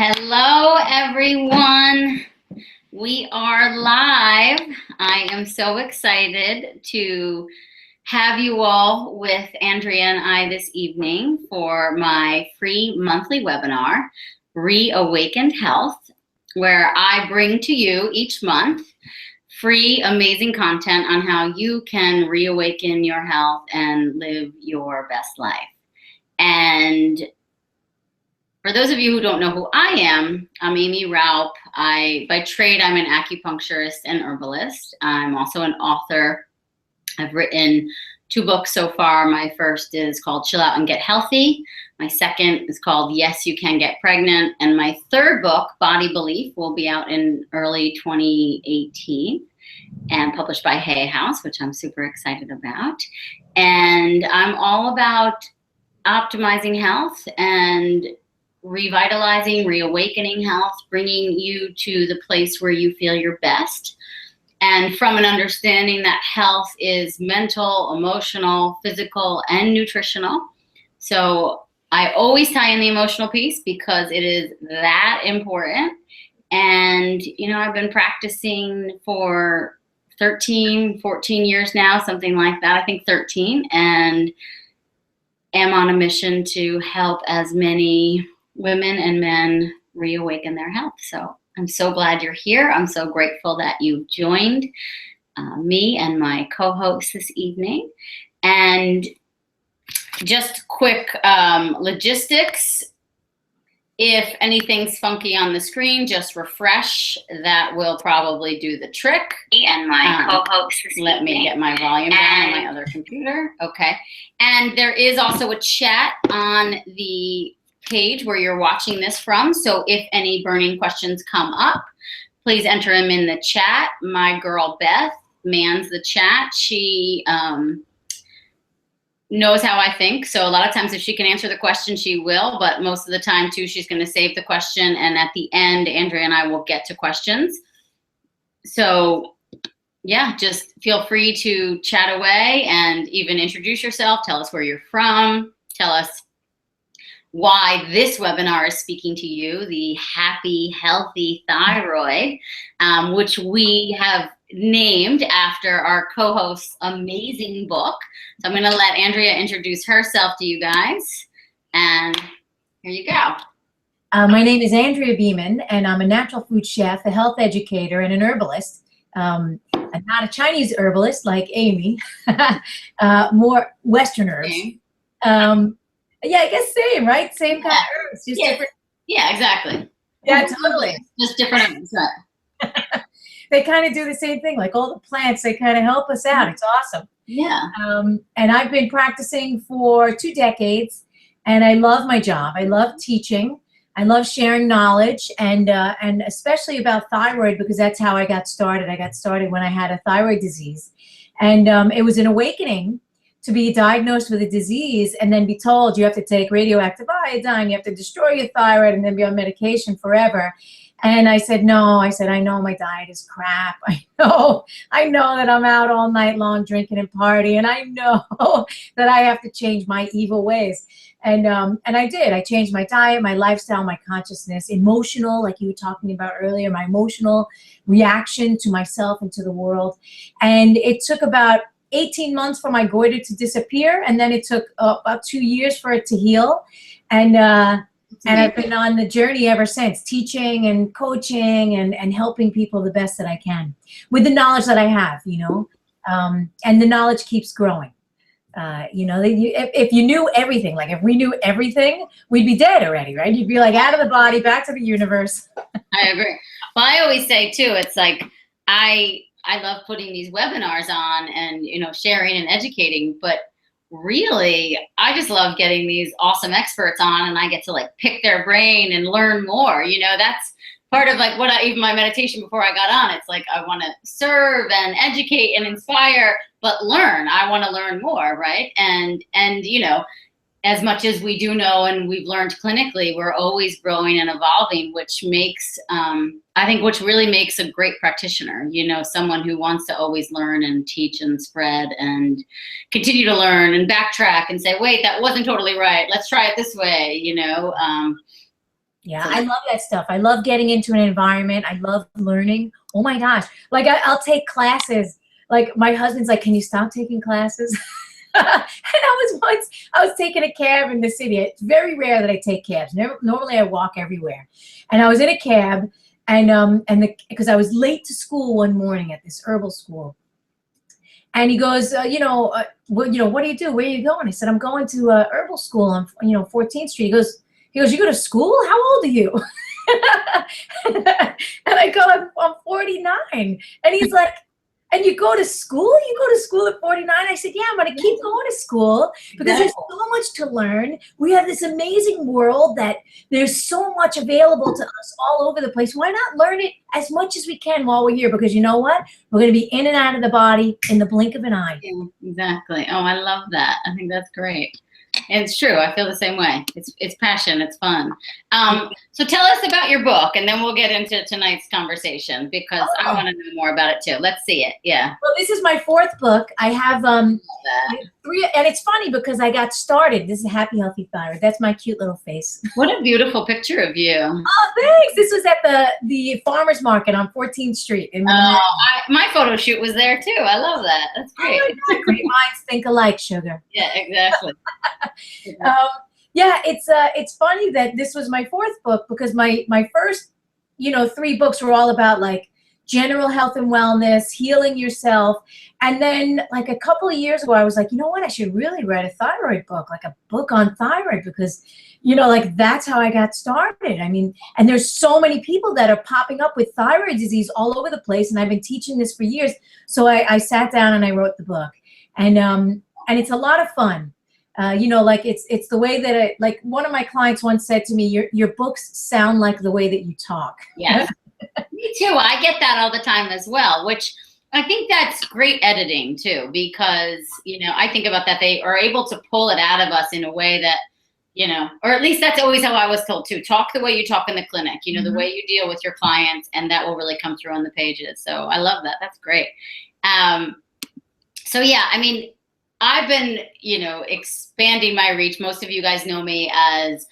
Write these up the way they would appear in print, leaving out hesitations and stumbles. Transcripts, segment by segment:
Hello, everyone. We are live. I am so excited to have you all with Andrea and I this evening for my free monthly webinar, Reawakened Health, where I bring to you each month free, amazing content on how you can reawaken your health and live your best life. And for those of you who don't know who I am, I'm Aimee Raupp. By trade, I'm an acupuncturist and herbalist. I'm also an author. I've written 2 books so far. My first is called Chill Out and Get Healthy. My second is called Yes, You Can Get Pregnant. And my third book, Body Belief, will be out in early 2018 and published by Hay House, which I'm super excited about. And I'm all about optimizing health and revitalizing, reawakening health, bringing you to the place where you feel your best. And from an understanding that health is mental, emotional, physical, and nutritional. So I always tie in the emotional piece because it is that important. And, you know, I've been practicing for 13, 14 years now, something like that. I think 13, and am on a mission to help as many women and men reawaken their health. So I'm so glad you're here. I'm so grateful that you've joined me and my co-host this evening. And just quick logistics. If anything's funky on the screen, just refresh. That will probably do the trick. And my co-host this evening. Let me get my volume down on my other computer. Okay. And there is also a chat on the page where you're watching this from. So if any burning questions come up, please enter them in the chat. My girl Beth mans the chat. She knows how I think. So a lot of times if she can answer the question, she will, but most of the time too, she's going to save the question. And at the end, Andrea and I will get to questions. So yeah, just feel free to chat away and even introduce yourself. Tell us where you're from. Tell us why this webinar is speaking to you, the Happy, Healthy Thyroid, which we have named after our co-host's amazing book. So I'm going to let Andrea introduce herself to you guys. And here you go. My name is Andrea Beaman, and I'm a natural food chef, a health educator, and an herbalist. I'm not a Chinese herbalist like Aimee, more Western herbs. Yeah, I guess same, right? Same kind of herbs, just different. Yeah, exactly. Yeah, totally. Just different herbs, right? They kind of do the same thing, like all the plants, they kind of help us out. It's awesome. Yeah. And I've been practicing for 2 decades, and I love my job. I love teaching. I love sharing knowledge, and especially about thyroid, because that's how I got started. I got started when I had a thyroid disease, and it was an awakening to be diagnosed with a disease and then be told you have to take radioactive iodine, you have to destroy your thyroid, and then be on medication forever. And I said, no. I said, I know my diet is crap. I know that I'm out all night long drinking and partying, and I know that I have to change my evil ways. And I did. I changed my diet, my lifestyle, my consciousness, emotional, like you were talking about earlier, my emotional reaction to myself and to the world. And it took about 18 months for my goiter to disappear, and then it took about 2 years for it to heal. And I've been on the journey ever since, teaching and coaching and helping people the best that I can with the knowledge that I have, you know, and the knowledge keeps growing. You know, if you knew everything, like if we knew everything, we'd be dead already, right? You'd be like out of the body, back to the universe. I agree. Well, I always say too, it's like I love putting these webinars on and, you know, sharing and educating, but really, I just love getting these awesome experts on, and I get to like pick their brain and learn more. You know, that's part of like what even my meditation before I got on. It's like I want to serve and educate and inspire, but learn. I want to learn more, right? And you know, as much as we do know and we've learned clinically, we're always growing and evolving, which makes, I think, which really makes a great practitioner, you know, someone who wants to always learn and teach and spread and continue to learn and backtrack and say, wait, that wasn't totally right. Let's try it this way, you know. Yeah, So I love that stuff. I love getting into an environment. I love learning. Oh my gosh. Like I'll take classes. Like my husband's like, can you stop taking classes? And I was taking a cab in the city. It's very rare that I take cabs. Normally I walk everywhere. And I was in a cab because I was late to school one morning at this herbal school. And he goes, what do you do? Where are you going? I said, I'm going to herbal school on 14th Street. He goes, you go to school? How old are you? And I go, I'm 49. And he's like, and you go to school? You go to school at 49? I said, yeah, I'm going to keep going to school because there's so much to learn. We have this amazing world that there's so much available to us all over the place. Why not learn it as much as we can while we're here? Because you know what? We're going to be in and out of the body in the blink of an eye. yeah, exactly. Oh, I love that. I think that's great. And it's true. I feel the same way. It's passion. It's fun. So tell us about your book, and then we'll get into tonight's conversation because I want to know more about it too. Let's see it. Yeah. Well, this is my fourth book. I have three, and it's funny because I got started. This is Happy Healthy Thyroid. That's my cute little face. What a beautiful picture of you. Oh, thanks. This was at the farmers market on 14th Street. My photo shoot was there too. I love that. That's great. Oh, great minds think alike, sugar. Yeah, exactly. Yeah, it's funny that this was my fourth book because my first, three books were all about like general health and wellness, healing yourself. And then like a couple of years ago, I was like, you know what? I should really write a thyroid book, like a book on thyroid because, like that's how I got started. I mean, and there's so many people that are popping up with thyroid disease all over the place. And I've been teaching this for years. So I sat down and I wrote the book and it's a lot of fun. Like it's the way that like one of my clients once said to me, your books sound like the way that you talk. Yes, me too. I get that all the time as well, which I think that's great editing too, because, I think about that. They are able to pull it out of us in a way that, or at least that's always how I was told too. Talk the way you talk in the clinic, the way you deal with your clients, and that will really come through on the pages. So I love that. That's great. So yeah, I mean, I've been, expanding my reach. Most of you guys know me as,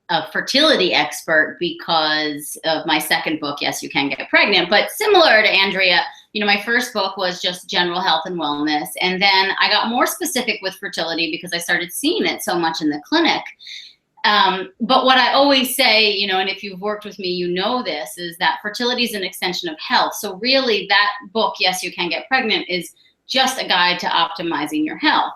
a fertility expert because of my second book, Yes, You Can Get Pregnant. But similar to Andrea, my first book was just general health and wellness. And then I got more specific with fertility because I started seeing it so much in the clinic. But what I always say, and if you've worked with me, you know this, is that fertility is an extension of health. So really that book, Yes, You Can Get Pregnant, is just a guide to optimizing your health.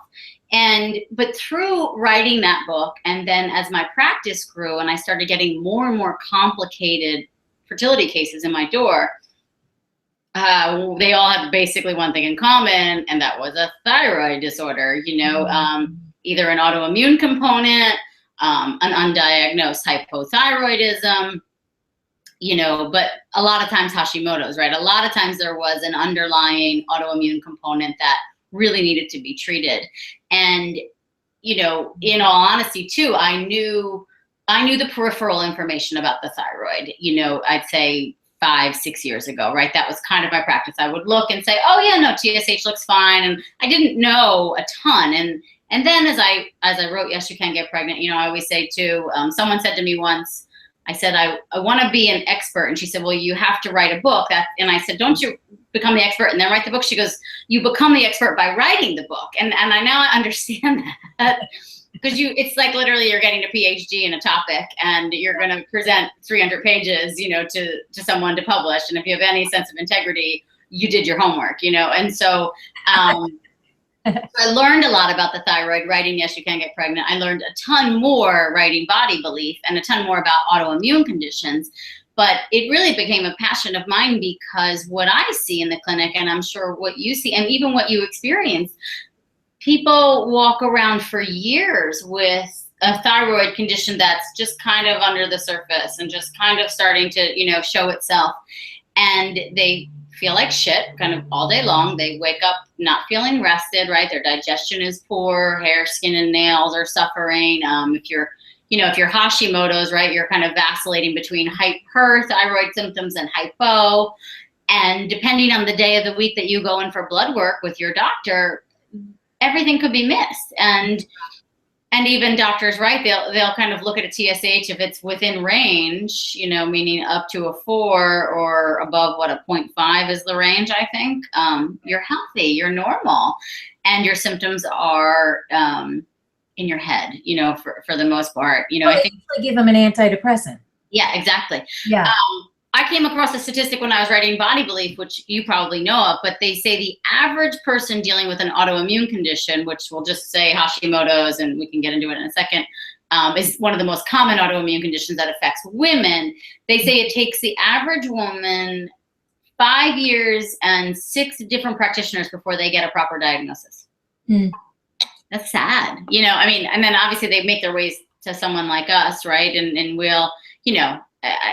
But through writing that book, and then as my practice grew and I started getting more and more complicated fertility cases in my door, they all have basically one thing in common, and that was a thyroid disorder, either an autoimmune component, an undiagnosed hypothyroidism, but a lot of times Hashimoto's, right? A lot of times there was an underlying autoimmune component that really needed to be treated. And, in all honesty too, I knew the peripheral information about the thyroid, I'd say 5-6 years ago, right? That was kind of my practice. I would look and say, oh yeah, no, TSH looks fine. And I didn't know a ton. And then as I wrote Yes, You Can Get Pregnant, I always say too, someone said to me once, I said, I want to be an expert. And she said, well, you have to write a book. And I said, don't you become the expert and then write the book? She goes, you become the expert by writing the book. And I now understand that because it's like literally you're getting a PhD in a topic and you're going to present 300 pages, to someone to publish. And if you have any sense of integrity, you did your homework, And so, I learned a lot about the thyroid writing Yes, You Can Get Pregnant. I learned a ton more writing Body Belief and a ton more about autoimmune conditions. But it really became a passion of mine because what I see in the clinic, and I'm sure what you see, and even what you experience, people walk around for years with a thyroid condition that's just kind of under the surface and just kind of starting to, show itself. And they feel like shit kind of all day long. They wake up not feeling rested, right? Their digestion is poor, hair, skin, and nails are suffering. If you're Hashimoto's, right, you're kind of vacillating between hyperthyroid symptoms and hypo. And depending on the day of the week that you go in for blood work with your doctor, everything could be missed. And And even doctors, right? They'll kind of look at a TSH if it's within range, you know, meaning up to a 4 or above what a 0.5 is the range, I think. You're healthy, you're normal, and your symptoms are in your head, you know, for the most part. You know, Well, I they think usually give them an antidepressant. yeah, exactly. Yeah. I came across a statistic when I was writing Body Belief, which you probably know of, but they say the average person dealing with an autoimmune condition, which we'll just say Hashimoto's, and we can get into it in a second, is one of the most common autoimmune conditions that affects women. They say it takes the average woman 5 years and 6 different practitioners before they get a proper diagnosis. Mm. That's sad. You know, I mean, and then obviously they make their ways to someone like us, right? And we'll, you know,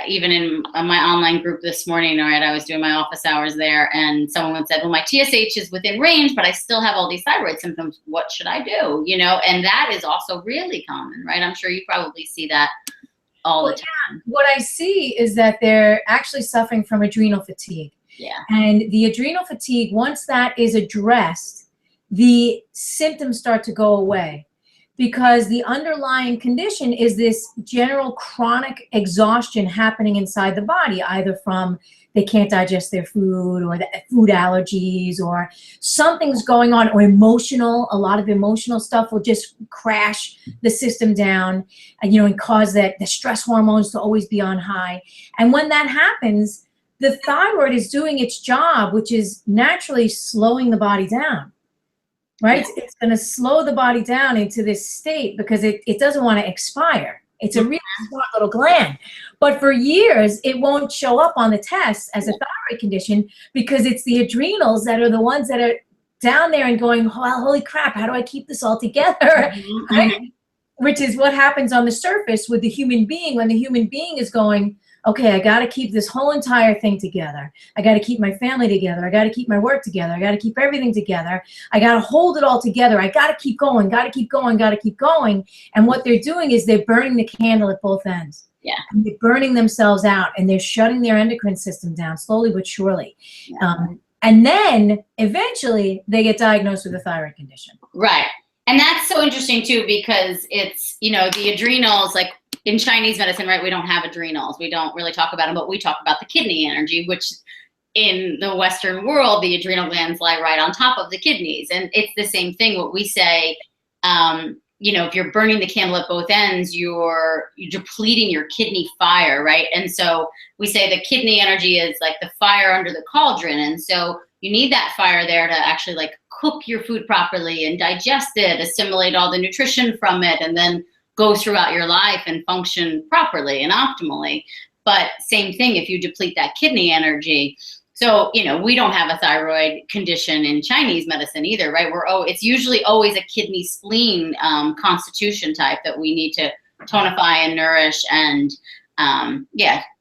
even in my online group this morning, right, I was doing my office hours there, and someone said, well, my TSH is within range, but I still have all these thyroid symptoms. What should I do? You know, and that is also really common, right? I'm sure you probably see that all the time. What I see is that they're actually suffering from adrenal fatigue. Yeah. And the adrenal fatigue, once that is addressed, the symptoms start to go away, because the underlying condition is this general chronic exhaustion happening inside the body, either from they can't digest their food, or the food allergies, or something's going on, or emotional. A lot of emotional stuff will just crash the system down, and, you know, and cause that the stress hormones to always be on high. And when that happens, the thyroid is doing its job, which is naturally slowing the body down. Right? Yeah. It's going to slow the body down into this state because it doesn't want to expire. It's a really smart little gland. But for years, it won't show up on the test as a thyroid condition, because it's the adrenals that are the ones that are down there and going, well, holy crap, how do I keep this all together? Mm-hmm. Right? Which is what happens on the surface with the human being, when the human being is going, okay, I got to keep this whole entire thing together. I got to keep my family together. I got to keep my work together. I got to keep everything together. I got to hold it all together. I got to keep going, got to keep going, got to keep going. And what they're doing is they're burning the candle at both ends. Yeah. And they're burning themselves out, and they're shutting their endocrine system down slowly but surely. Yeah. And then eventually they get diagnosed with a thyroid condition. Right. And that's so interesting too, because it's, you know, the adrenals, like in Chinese medicine, right, we don't have adrenals. We don't really talk about them, but we talk about the kidney energy, which in the Western world, the adrenal glands lie right on top of the kidneys. And it's the same thing. What we say, you know, if you're burning the candle at both ends, you're depleting your kidney fire, right? And so we say the kidney energy is like the fire under the cauldron. And so you need that fire there to actually like cook your food properly and digest it, assimilate all the nutrition from it, and then go throughout your life and function properly and optimally. But same thing if you deplete that kidney energy. So, you know, we don't have a thyroid condition in Chinese medicine either, right? It's usually always a kidney spleen constitution type that we need to tonify and nourish and,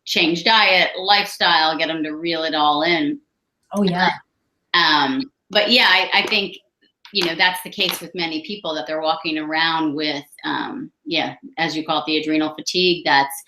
change diet, lifestyle, get them to reel it all in. Oh, yeah. But yeah, I think, you know, that's the case with many people, that they're walking around with, as you call it, the adrenal fatigue that's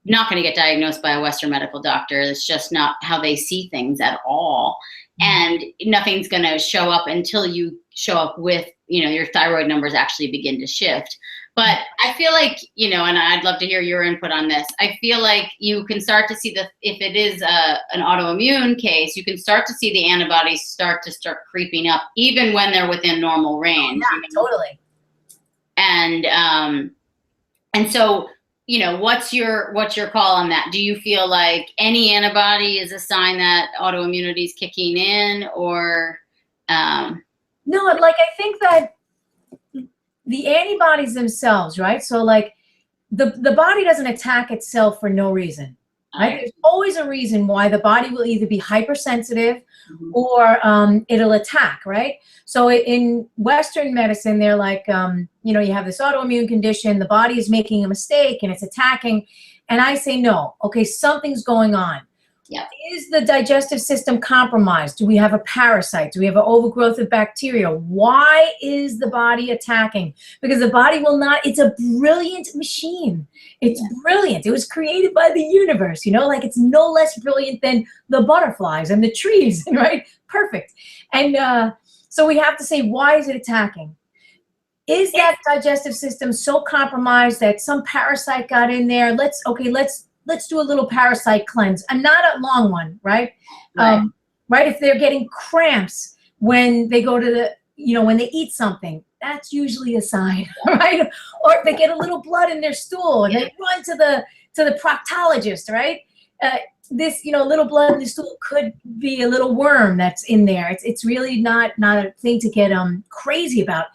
not going to get diagnosed by a Western medical doctor. It's just not how they see things at all. And nothing's going to show up until you show up with, you know, your thyroid numbers actually begin to shift. But I feel like, you know, and I'd love to hear your input on this. I feel like you can start to see if it is an autoimmune case, you can start to see the antibodies start creeping up, even when they're within normal range. Yeah, totally. And so, you know, what's your call on that? Do you feel like any antibody is a sign that autoimmunity is kicking in, or? No, like I think that the antibodies themselves, right? So like the body doesn't attack itself for no reason, right? There's always a reason why the body will either be hypersensitive or it'll attack, right? So in Western medicine, they're like, you know, you have this autoimmune condition, the body is making a mistake and it's attacking. And I say, no, okay, something's going on. Yep. Is the digestive system compromised? Do we have a parasite? Do we have an overgrowth of bacteria? Why is the body attacking? Because the body will not, it's a brilliant machine. It's brilliant. It was created by the universe, you know, like it's no less brilliant than the butterflies and the trees, right? Perfect. And so we have to say, why is it attacking? Is that digestive system so compromised that some parasite got in there? Let's do a little parasite cleanse, and not a long one, right? Right. Right. If they're getting cramps when they go to the, when they eat something, that's usually a sign, right? Or if they get a little blood in their stool and they run to the proctologist, right? This, little blood in the stool could be a little worm that's in there. It's really not a thing to get crazy about.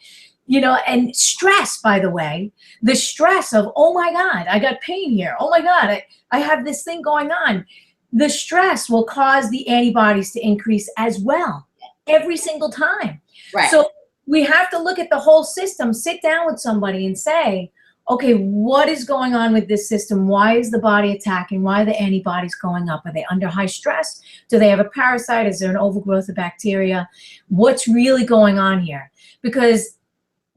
And stress, by the way, the stress of, oh my God, I got pain here. Oh my God, I have this thing going on. The stress will cause the antibodies to increase as well, every single time. Right. So we have to look at the whole system, sit down with somebody and say, okay, what is going on with this system? Why is the body attacking? Why are the antibodies going up? Are they under high stress? Do they have a parasite? Is there an overgrowth of bacteria? What's really going on here? Because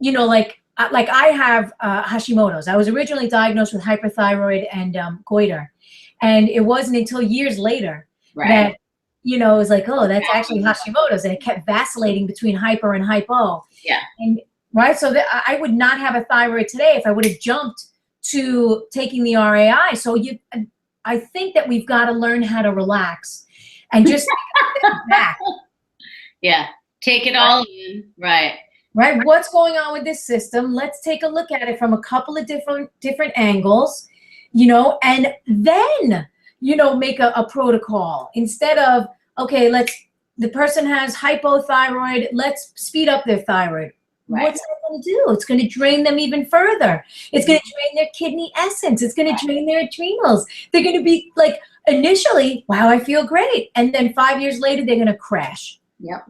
like I have Hashimoto's. I was originally diagnosed with hyperthyroid and goiter. And it wasn't until years later that, it was like, oh, that's actually Hashimoto's. And it kept vacillating between hyper and hypo. Yeah. And right. So I would not have a thyroid today if I would have jumped to taking the RAI. So I think that we've got to learn how to relax and just take a step back. Yeah. Take it all in. Right. Right. What's going on with this system? Let's take a look at it from a couple of different angles, and then, make a protocol instead of, okay, the person has hypothyroid. Let's speed up their thyroid. Right. What's that going to do? It's going to drain them even further. It's going to drain their kidney essence. It's going to drain their adrenals. They're going to be like, initially, wow, I feel great. And then 5 years later, they're going to crash. Yep.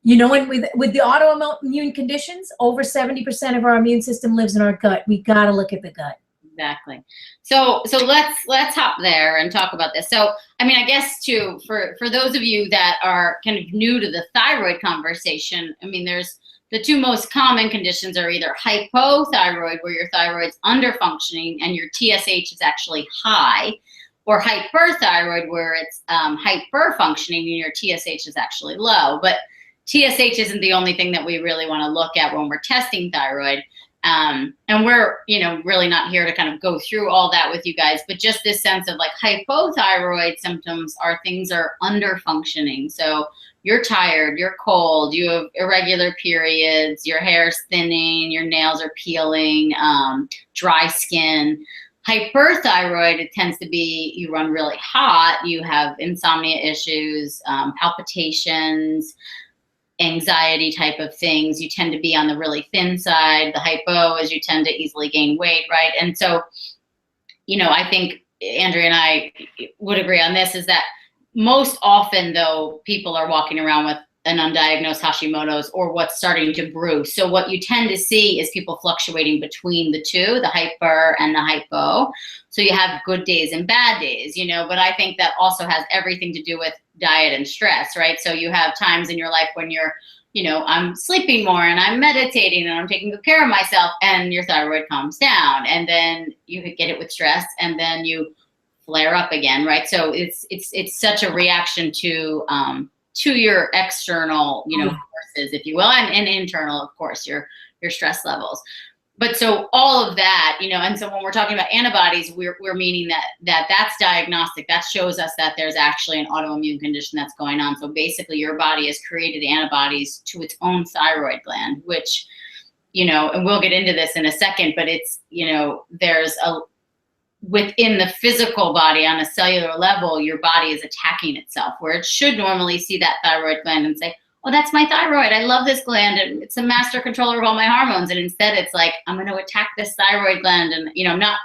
And with the autoimmune conditions, over 70% of our immune system lives in our gut. We got to look at the gut. Exactly. So let's hop there and talk about this. So, I guess too, for those of you that are kind of new to the thyroid conversation, there's the two most common conditions are either hypothyroid, where your thyroid's underfunctioning and your TSH is actually high, or hyperthyroid, where it's hyperfunctioning and your TSH is actually low. But TSH isn't the only thing that we really want to look at when we're testing thyroid. And we're, really not here to kind of go through all that with you guys, but just this sense of like hypothyroid symptoms are things are under functioning. So you're tired, you're cold, you have irregular periods, your hair's thinning, your nails are peeling, dry skin. Hyperthyroid, it tends to be you run really hot, you have insomnia issues, palpitations, anxiety type of things. You tend to be on the really thin side. The hypo is you tend to easily gain weight, right? And so, I think Andrea and I would agree on this, is that most often, though, people are walking around with an undiagnosed Hashimoto's or what's starting to brew. So what you tend to see is people fluctuating between the two, the hyper and the hypo. So you have good days and bad days, but I think that also has everything to do with diet and stress, right? So you have times in your life when you're, I'm sleeping more and I'm meditating and I'm taking good care of myself, and your thyroid calms down, and then you get it with stress and then you flare up again, right? So it's such a reaction to your external, forces, if you will, and internal, of course, your stress levels. But so all of that, and so when we're talking about antibodies, we're meaning that's diagnostic. That shows us that there's actually an autoimmune condition that's going on. So basically your body has created antibodies to its own thyroid gland, which, and we'll get into this in a second, but it's, there's within the physical body on a cellular level, your body is attacking itself, where it should normally see that thyroid gland and say, oh, that's my thyroid. I love this gland. And it's a master controller of all my hormones. And instead it's like, I'm going to attack this thyroid gland. And, I'm not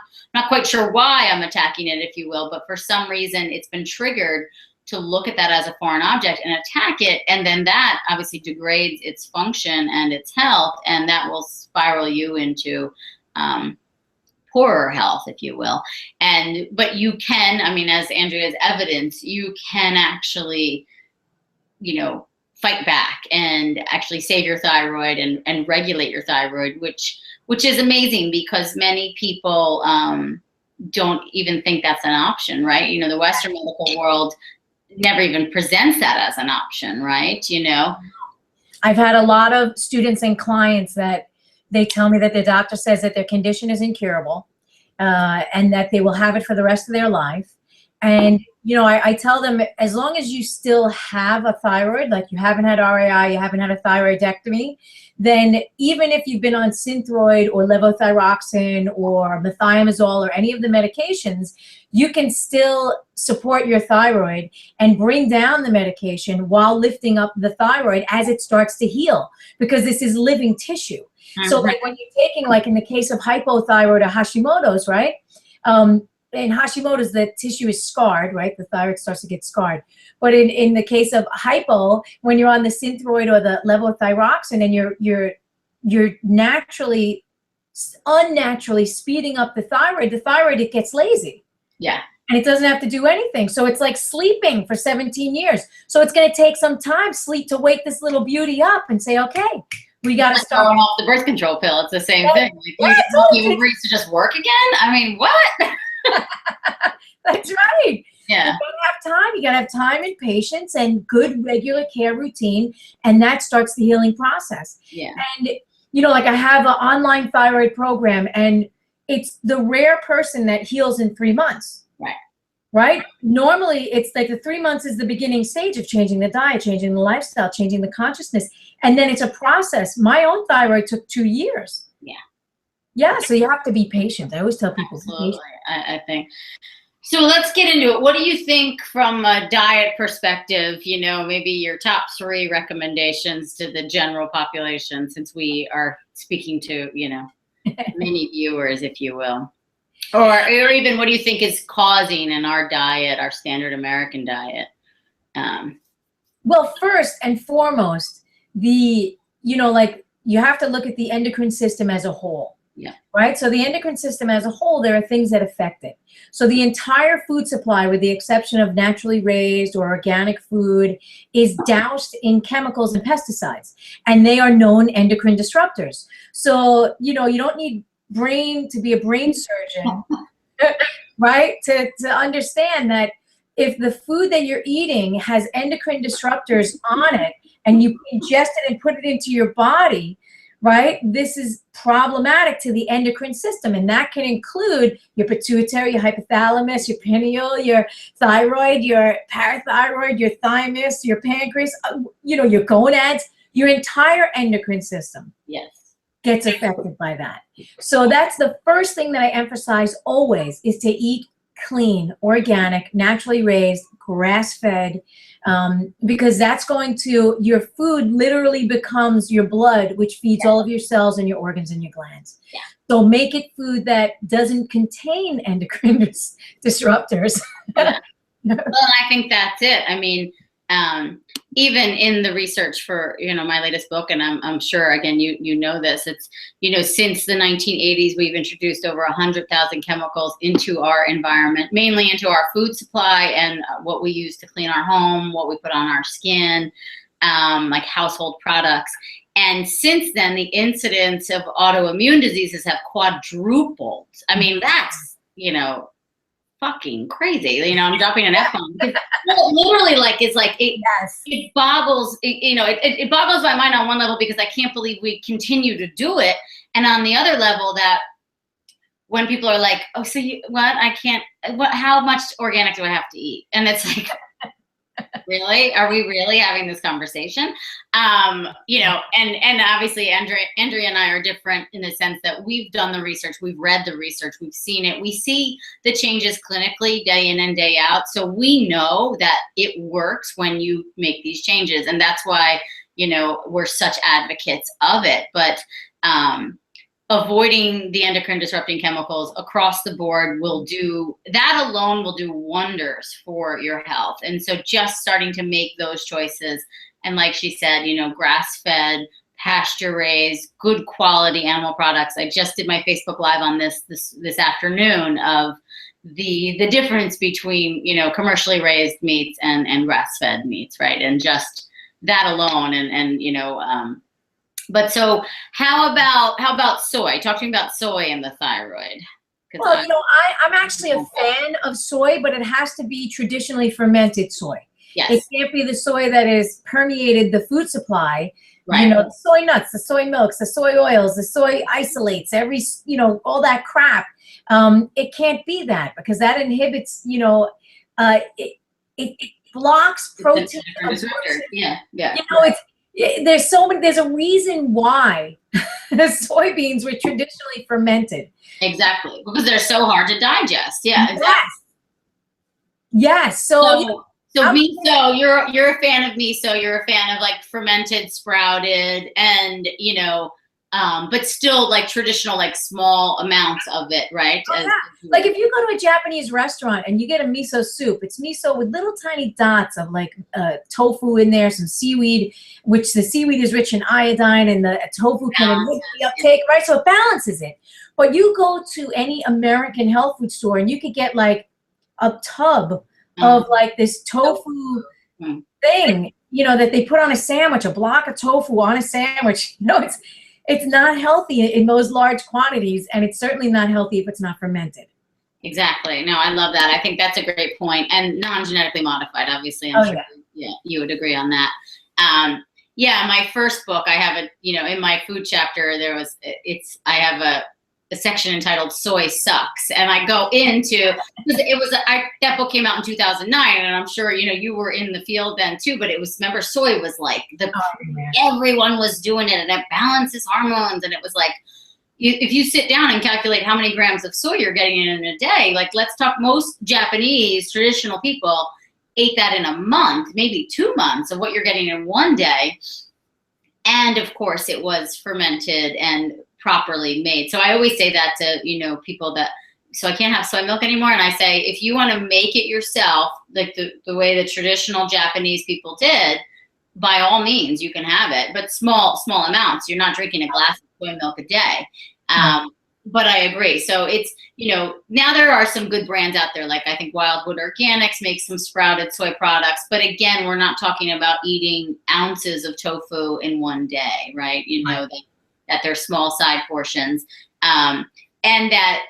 quite sure why I'm attacking it, if you will, but for some reason it's been triggered to look at that as a foreign object and attack it. And then that obviously degrades its function and its health. And that will spiral you into, poorer health, if you will. But you can, as Andrea's evidence, you can actually, fight back and actually save your thyroid and regulate your thyroid, which is amazing, because many people don't even think that's an option, right? The Western medical world never even presents that as an option, right? I've had a lot of students and clients that, They tell me that their doctor says that their condition is incurable, and that they will have it for the rest of their life. And, you know, I tell them, as long as you still have a thyroid, like you haven't had RAI, you haven't had a thyroidectomy, then even if you've been on Synthroid or levothyroxine or methimazole or any of the medications, you can still support your thyroid and bring down the medication while lifting up the thyroid as it starts to heal, because this is living tissue. So like when you're taking, like in the case of hypothyroid or Hashimoto's, right? In Hashimoto's, the tissue is scarred, right? The thyroid starts to get scarred. But in the case of hypo, when you're on the Synthroid or the levothyroxine and you're unnaturally speeding up the thyroid, it gets lazy. Yeah. And it doesn't have to do anything. So it's like sleeping for 17 years. So it's going to take some time, sleep, to wake this little beauty up and say, okay, we got to start going off the birth control pill. It's the same thing. Like, you ovaries to just work again? I mean, what? That's right. Yeah. You gotta have time. You gotta have time and patience and good regular care routine, and that starts the healing process. Yeah. And you know, like I have an online thyroid program, and it's the rare person that heals in 3 months. Right. Right? Normally, it's like the 3 months is the beginning stage of changing the diet, changing the lifestyle, changing the consciousness, and then it's a process. My own thyroid took 2 years. Yeah. Yeah, so you have to be patient. I always tell people. Absolutely, I think. So let's get into it. What do you think from a diet perspective, you know, maybe your top 3 recommendations to the general population, since we are speaking to, you know, many viewers, if you will. Or even what do you think is causing in our diet, our standard American diet? Well, first and foremost, you know, like you have to look at the endocrine system as a whole. Yeah. Right. So the endocrine system as a whole, there are things that affect it. So the entire food supply, with the exception of naturally raised or organic food, is doused in chemicals and pesticides, and they are known endocrine disruptors. So, you know, you don't need to be a brain surgeon, right? To understand that if the food that you're eating has endocrine disruptors on it and you ingest it and put it into your body, right, this is problematic to the endocrine system. And that can include your pituitary, your hypothalamus, your pineal, your thyroid, your parathyroid, your thymus, your pancreas, you know, your gonads, your entire endocrine system. Yes. Gets affected by that. So that's the first thing that I emphasize always, is to eat clean, organic, naturally raised, grass-fed, because that's going to, your food literally becomes your blood, which feeds all of your cells and your organs and your glands. Yeah. So make it food that doesn't contain endocrine disruptors. Yeah. Well, I think that's it. I mean, even in the research for, you know, my latest book, and I'm sure, again, you know this, it's, you know, since the 1980s, we've introduced over 100,000 chemicals into our environment, mainly into our food supply and what we use to clean our home, what we put on our skin, like household products. And since then, the incidence of autoimmune diseases have quadrupled. I mean, that's, you know, fucking crazy. You know, I'm dropping an F-bomb. Well, literally, like, it's like, it boggles, you know, it boggles my mind on one level, because I can't believe we continue to do it. And on the other level, that when people are like, oh, so how much organic do I have to eat? And it's like, really? Are we really having this conversation? You know, and obviously Andrea and I are different in the sense that we've done the research, we've read the research, we've seen it, we see the changes clinically day in and day out. So we know that it works when you make these changes. And that's why, you know, we're such advocates of it. But avoiding the endocrine disrupting chemicals across the board that alone will do wonders for your health. And so just starting to make those choices, and like she said, you know, grass-fed, pasture-raised, good quality animal products. I just did my Facebook Live on this afternoon of the difference between, you know, commercially raised meats and grass-fed meats, right? And just that alone, and you know, but so how about soy? Talk to me about soy and the thyroid. Well, you know, I'm actually a fan of soy, but it has to be traditionally fermented soy. Yes. It can't be the soy that is permeated the food supply, You know, the soy nuts, the soy milks, the soy oils, the soy isolates, all that crap. It can't be that, because that inhibits, it blocks protein absorption. Yeah, yeah. You know, there's a reason why soybeans were traditionally fermented. Exactly, because they're so hard to digest. Yeah, exactly. Yes. So miso, you're a fan of miso. You're a fan of like fermented, sprouted, and but still like traditional, like small amounts of it, right? Oh, yeah. Like if you go to a Japanese restaurant and you get a miso soup, it's miso with little tiny dots of like tofu in there, some seaweed, which the seaweed is rich in iodine, and the tofu can inhibit the uptake, right? So it balances it. But you go to any American health food store and you could get like a tub of like this tofu thing, that they put on a sandwich, a block of tofu on a sandwich. It's not healthy in those large quantities, and it's certainly not healthy if it's not fermented. Exactly. No, I love that. I think that's a great point. And non-genetically modified, obviously. I'm sure you would agree on that. Yeah, my first book, I have in my food chapter, I have a section entitled "Soy Sucks," and I go into, because that book came out in 2009, and I'm sure you were in the field then too. But remember, soy was like everyone was doing it, and it balances hormones, and it was like, if you sit down and calculate how many grams of soy you're getting in a day, like let's talk, most Japanese traditional people ate that in a month, maybe 2 months of what you're getting in one day, and of course it was fermented and properly made. So I always say that to people so I can't have soy milk anymore, and I say, if you want to make it yourself, like the way the traditional Japanese people did, by all means you can have it, but small amounts. You're not drinking a glass of soy milk a day. But I agree. So it's, now there are some good brands out there, like I think Wildwood Organics makes some sprouted soy products, but again, we're not talking about eating ounces of tofu in one day, right? That they're small side portions, and that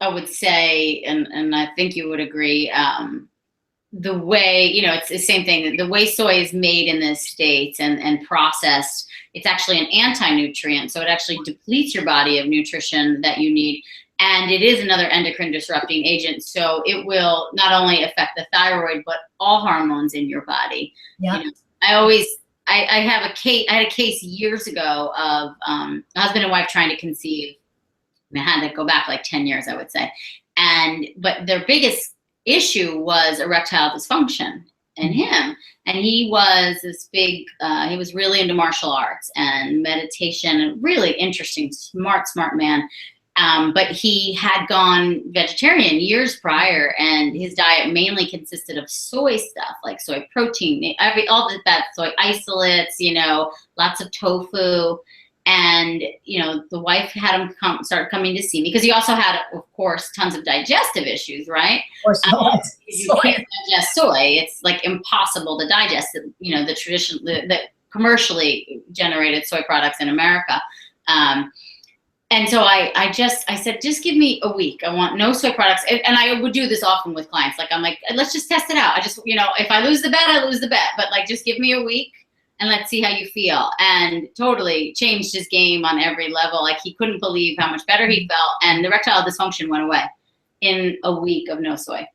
I would say, and I think you would agree, the way it's the same thing. The way soy is made in the States and processed, it's actually an anti-nutrient, so it actually depletes your body of nutrition that you need, and it is another endocrine disrupting agent. So it will not only affect the thyroid, but all hormones in your body. Yeah. I had a case years ago of a husband and wife trying to conceive. I had to go back like 10 years, I would say. But their biggest issue was erectile dysfunction in him. And he was this big, he was really into martial arts and meditation, and really interesting, smart man. But he had gone vegetarian years prior, and his diet mainly consisted of soy stuff, like soy protein, all that soy isolates, lots of tofu. And, the wife had him start coming to see me, because he also had, of course, tons of digestive issues, right? You can't digest soy. It's like impossible to digest it, the commercially generated soy products in America. And so I said, just give me a week. I want no soy products. And I would do this often with clients. Like, I'm like, let's just test it out. I just, if I lose the bet, I lose the bet. But like, just give me a week and let's see how you feel. And totally changed his game on every level. Like, he couldn't believe how much better he felt. And the erectile dysfunction went away in a week of no soy.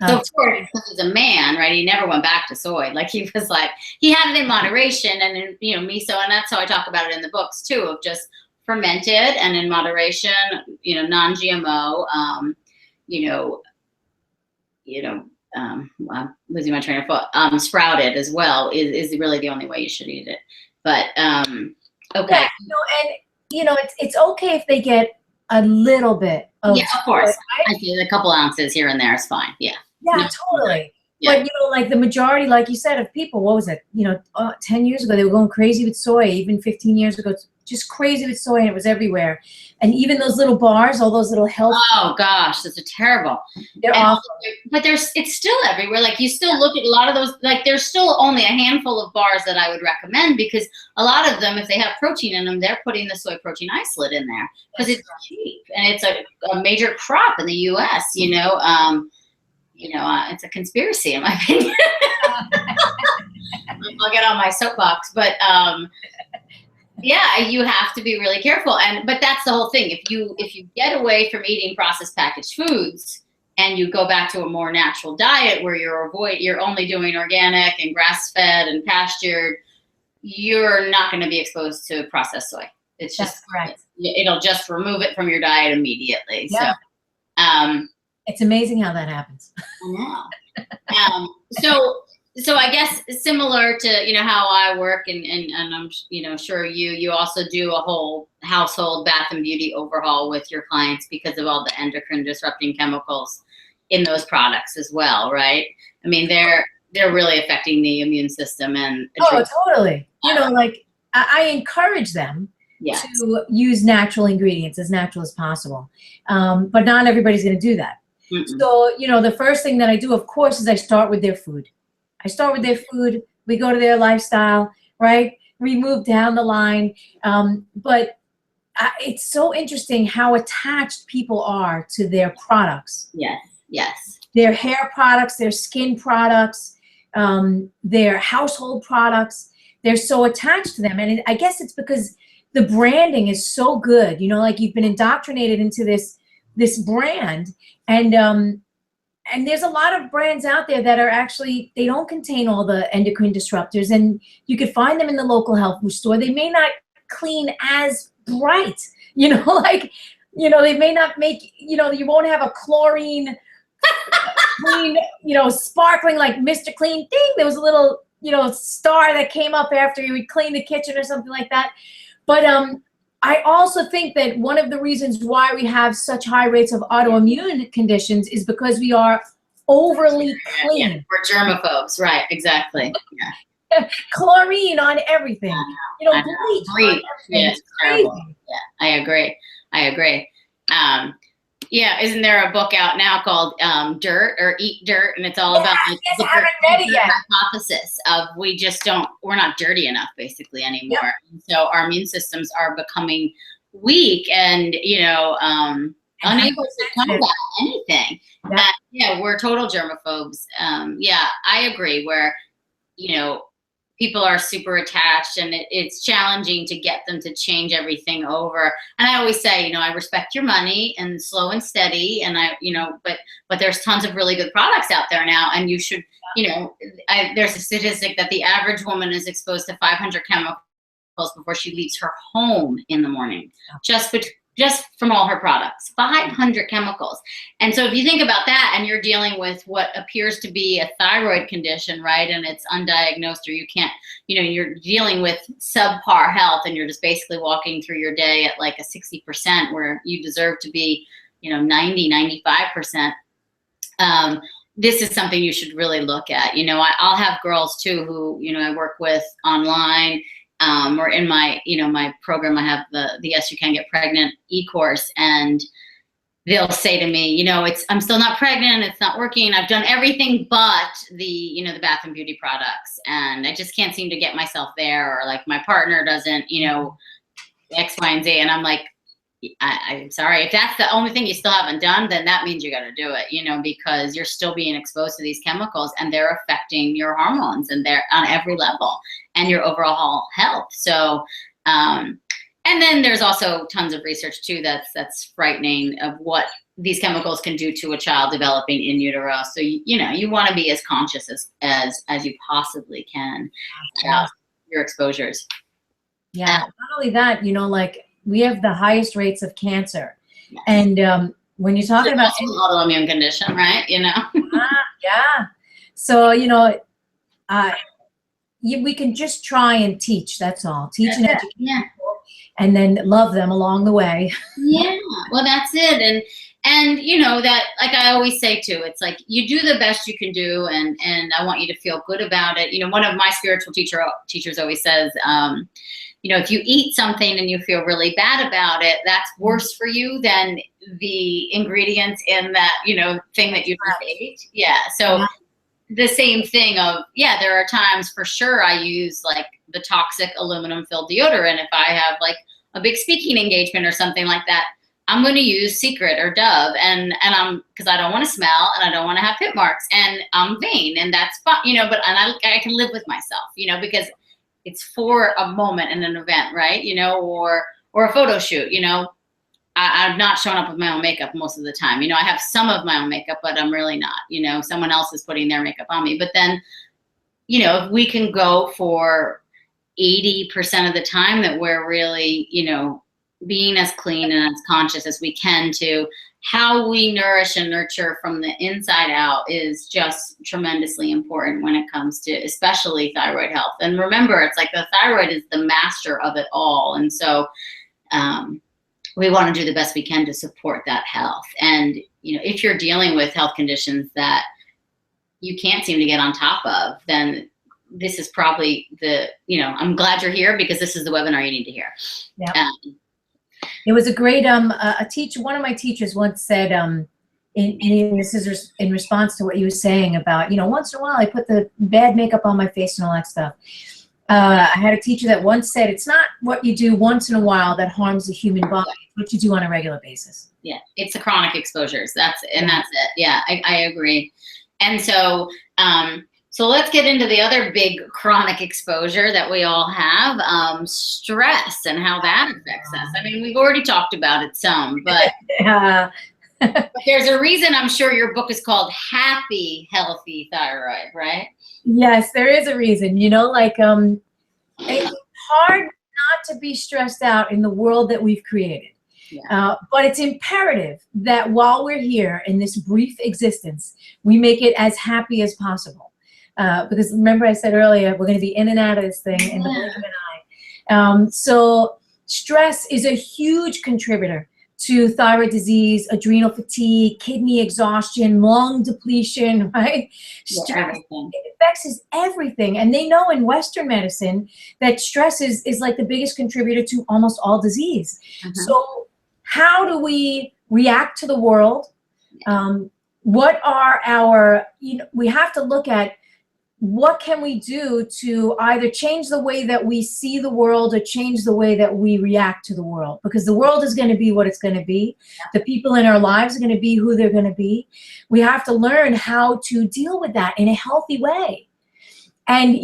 So of course, because he's a man, right, he never went back to soy. Like, he was like, he had it in moderation, and then, miso, and that's how I talk about it in the books too, of just fermented and in moderation, non-GMO, I'm losing my train of thought. Sprouted as well is really the only way you should eat it. But okay. Yeah, and it's okay if they get a little bit of of course. Right? I feel a couple ounces here and there is fine. Yeah. Yeah, totally. Yeah. But like the majority, like you said, of people, what was it? 10 years ago they were going crazy with soy. Even 15 years ago, just crazy with soy, and it was everywhere. And even those little bars, all those little health. Oh gosh, those are terrible. They're awful. But it's still everywhere. Like, you still look at a lot of those. Like, there's still only a handful of bars that I would recommend, because a lot of them, if they have protein in them, they're putting the soy protein isolate in there because it's cheap and it's a major crop in the U.S. It's a conspiracy in my opinion. I'll get on my soapbox, but yeah, you have to be really careful. But that's the whole thing. If you get away from eating processed packaged foods and you go back to a more natural diet where you're only doing organic and grass-fed and pastured, you're not going to be exposed to processed soy. It's just correct. It'll just remove it from your diet immediately. Yeah. So it's amazing how that happens. I know. So I guess similar to, how I work and I'm, sure you also do a whole household bath and beauty overhaul with your clients because of all the endocrine disrupting chemicals in those products as well, right? I mean, they're really affecting the immune system and totally. Like I encourage them to use natural ingredients, as natural as possible. But not everybody's going to do that. Mm-mm. So, the first thing that I do, of course, is I start with their food. We go to their lifestyle, right? We move down the line. But it's so interesting how attached people are to their products. Yes. Their hair products, their skin products, their household products. They're so attached to them. And I guess it's because the branding is so good. Like you've been indoctrinated into this brand. And there's a lot of brands out there that are actually, they don't contain all the endocrine disruptors, and you could find them in the local health food store. They may not clean as bright, like, they may not make, you won't have a chlorine clean, sparkling like Mr. Clean thing. There was a little, star that came up after you would clean the kitchen or something like that. But I also think that one of the reasons why we have such high rates of autoimmune conditions is because we are overly clean. Yeah, we're germaphobes, right? Exactly. Yeah. Chlorine on everything. Bleach. Yeah, it's terrible. Yeah, I agree. Yeah, isn't there a book out now called Dirt or Eat Dirt? And it's all about I haven't read it yet. Hypothesis of we're not dirty enough basically anymore. Yep. And so our immune systems are becoming weak and, unable to combat anything. Yep. We're total germaphobes. I agree where, people are super attached and it's challenging to get them to change everything over. And I always say, I respect your money and slow and steady. And but there's tons of really good products out there now. And you should, there's a statistic that the average woman is exposed to 500 chemicals before she leaves her home in the morning, just from all her products, 500 chemicals. And so if you think about that and you're dealing with what appears to be a thyroid condition, right? And it's undiagnosed or you can't, you're dealing with subpar health and you're just basically walking through your day at like a 60% where you deserve to be, 90, 95%. This is something you should really look at. I'll have girls too who, I work with online, or in my, my program, I have the Yes You Can Get Pregnant e-course, and they'll say to me, I'm still not pregnant, it's not working, I've done everything but the bath and beauty products, and I just can't seem to get myself there, or like my partner doesn't, X, Y, and Z, and I'm like, I'm sorry, if that's the only thing you still haven't done, then that means you got to do it, because you're still being exposed to these chemicals and they're affecting your hormones and they're on every level and your overall health. So, and then there's also tons of research too that's frightening of what these chemicals can do to a child developing in utero. So, you want to be as conscious as you possibly can about your exposures. Yeah, not only that, like, we have the highest rates of cancer. Yes. And when you're talking about an autoimmune condition, right? Yeah. So, we can just try and teach. That's all. Teach and educate people, and then love them along the way. Yeah. Well, that's it. And that, like I always say too, it's like you do the best you can do, and I want you to feel good about it. One of my spiritual teachers always says, if you eat something and you feel really bad about it, that's worse for you than the ingredients in that, thing that you just ate. Yeah. So the same thing of, there are times for sure I use like the toxic aluminum filled deodorant if I have like a big speaking engagement or something like that. I'm going to use Secret or Dove, and because I don't want to smell and I don't want to have pit marks, and I'm vain, and that's fine, but I can live with myself, because it's for a moment and an event, right? Or a photo shoot, I'm not showing up with my own makeup most of the time. I have some of my own makeup, but I'm really not, someone else is putting their makeup on me. But then, if we can go for 80% of the time that we're really, being as clean and as conscious as we can to how we nourish and nurture from the inside out is just tremendously important when it comes to especially thyroid health. And remember, it's like the thyroid is the master of it all. And so we want to do the best we can to support that health. And, if you're dealing with health conditions that you can't seem to get on top of, then this is probably I'm glad you're here, because this is the webinar you need to hear. Yeah. It was a great, a teacher, one of my teachers once said, this is in response to what you were saying about, once in a while I put the bad makeup on my face and all that stuff. I had a teacher that once said, it's not what you do once in a while that harms the human body, it's what you do on a regular basis. Yeah, it's the chronic exposures. That's it. Yeah, I agree. And so, so let's get into the other big chronic exposure that we all have, stress and how that affects us. I mean, we've already talked about it some, but, but there's a reason I'm sure your book is called Happy, Healthy Thyroid, right? Yes, there is a reason. It's hard not to be stressed out in the world that we've created. Yeah. But it's imperative that while we're here in this brief existence, we make it as happy as possible. Because remember I said earlier, we're going to be in and out of this thing in the blink of an eye. So stress is a huge contributor to thyroid disease, adrenal fatigue, kidney exhaustion, lung depletion, right? Stress, it affects everything. And they know in Western medicine that stress is like the biggest contributor to almost all disease. So how do we react to the world? What are our, we have to look at what can we do to either change the way that we see the world or change the way that we react to the world, because the world is going to be what it's going to be. The people in our lives are going to be who they're going to be. We have to learn how to deal with that in a healthy way. And,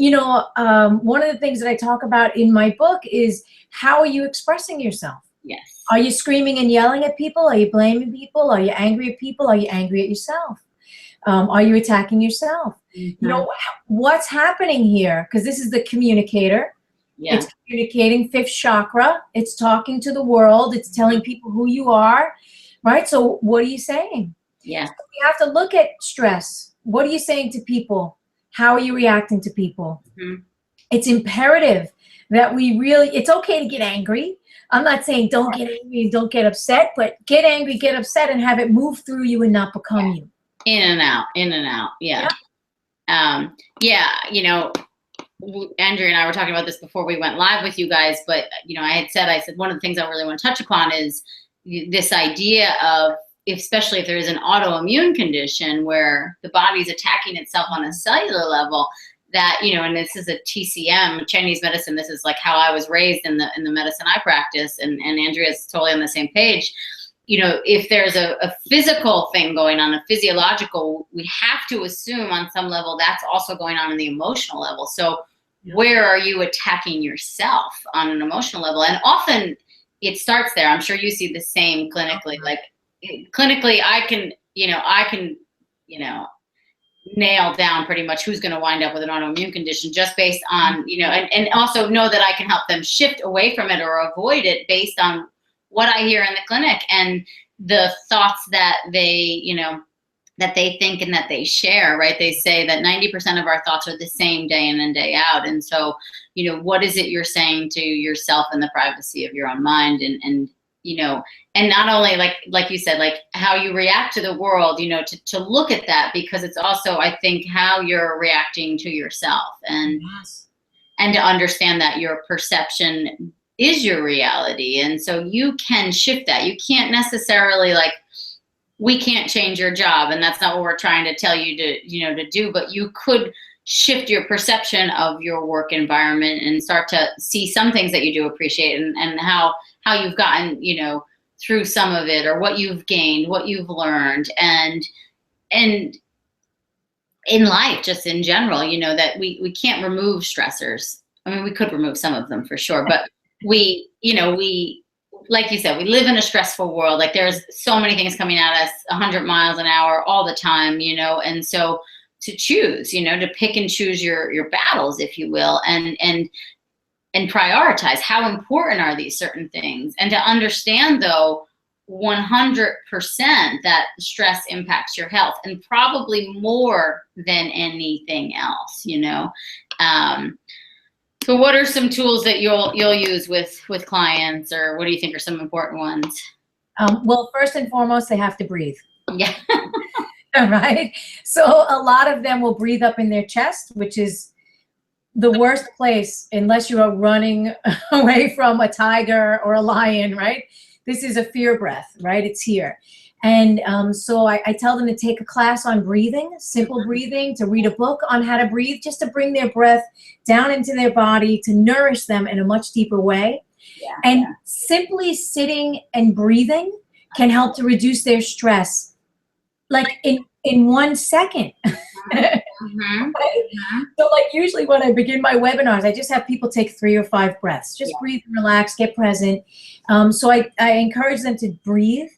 one of the things that I talk about in my book is, how are you expressing yourself? Yes. Are you screaming and yelling at people? Are you blaming people? Are you angry at people? Are you angry at yourself? Are you attacking yourself? What's happening here? Because this is the communicator. Yeah. It's communicating fifth chakra. It's talking to the world. It's telling people who you are, right? So what are you saying? Yeah. So we have to look at stress. What are you saying to people? How are you reacting to people? It's imperative that we really, it's okay to get angry. I'm not saying don't get angry and don't get upset, but get angry, get upset, and have it move through you and not become you. In and out, in and out. Yeah. Andrea and I were talking about this before we went live with you guys, but, I said one of the things I really want to touch upon is this idea of, especially if there is an autoimmune condition where the body's attacking itself on a cellular level, that, and this is a TCM, Chinese medicine, this is like how I was raised in the medicine I practice, and Andrea's totally on the same page. If there's a physical thing going on, a physiological, we have to assume on some level that's also going on the emotional level. So where are you attacking yourself on an emotional level? And often it starts there. I'm sure you see the same clinically. Like clinically, I can nail down pretty much who's going to wind up with an autoimmune condition just based on, and also know that I can help them shift away from it or avoid it based on what I hear in the clinic and the thoughts that they, that they think and that they share, right? They say that 90% of our thoughts are the same day in and day out. And so, what is it you're saying to yourself in the privacy of your own mind? And not only like you said, like how you react to the world, to look at that, because it's also, I think, how you're reacting to yourself, and to understand that your perception is your reality. And so you can shift that. You can't necessarily, we can't change your job, and that's not what we're trying to tell you to do, but you could shift your perception of your work environment and start to see some things that you do appreciate, and how you've gotten, through some of it, or what you've gained, what you've learned, and in life, just in general, you know, that we can't remove stressors. I mean, we could remove some of them for sure, but we, like you said, we live in a stressful world. Like there's so many things coming at us 100 miles an hour all the time, you know, and so to choose, you know, to pick and choose your battles, if you will, and prioritize how important are these certain things, and to understand though 100% that stress impacts your health, and probably more than anything else, you know. So what are some tools that you'll use with clients, or what do you think are some important ones? Well, first and foremost, they have to breathe. Yeah. Right? So a lot of them will breathe up in their chest, which is the worst place unless you are running away from a tiger or a lion, right? This is a fear breath, right? It's here. And so I tell them to take a class on breathing, simple breathing, to read a book on how to breathe, just to bring their breath down into their body, to nourish them in a much deeper way. Yeah, and simply sitting and breathing can help to reduce their stress, like in 1 second. So like usually when I begin my webinars, I just have people take 3 or 5 breaths. Just breathe and relax, get present. So I encourage them to breathe,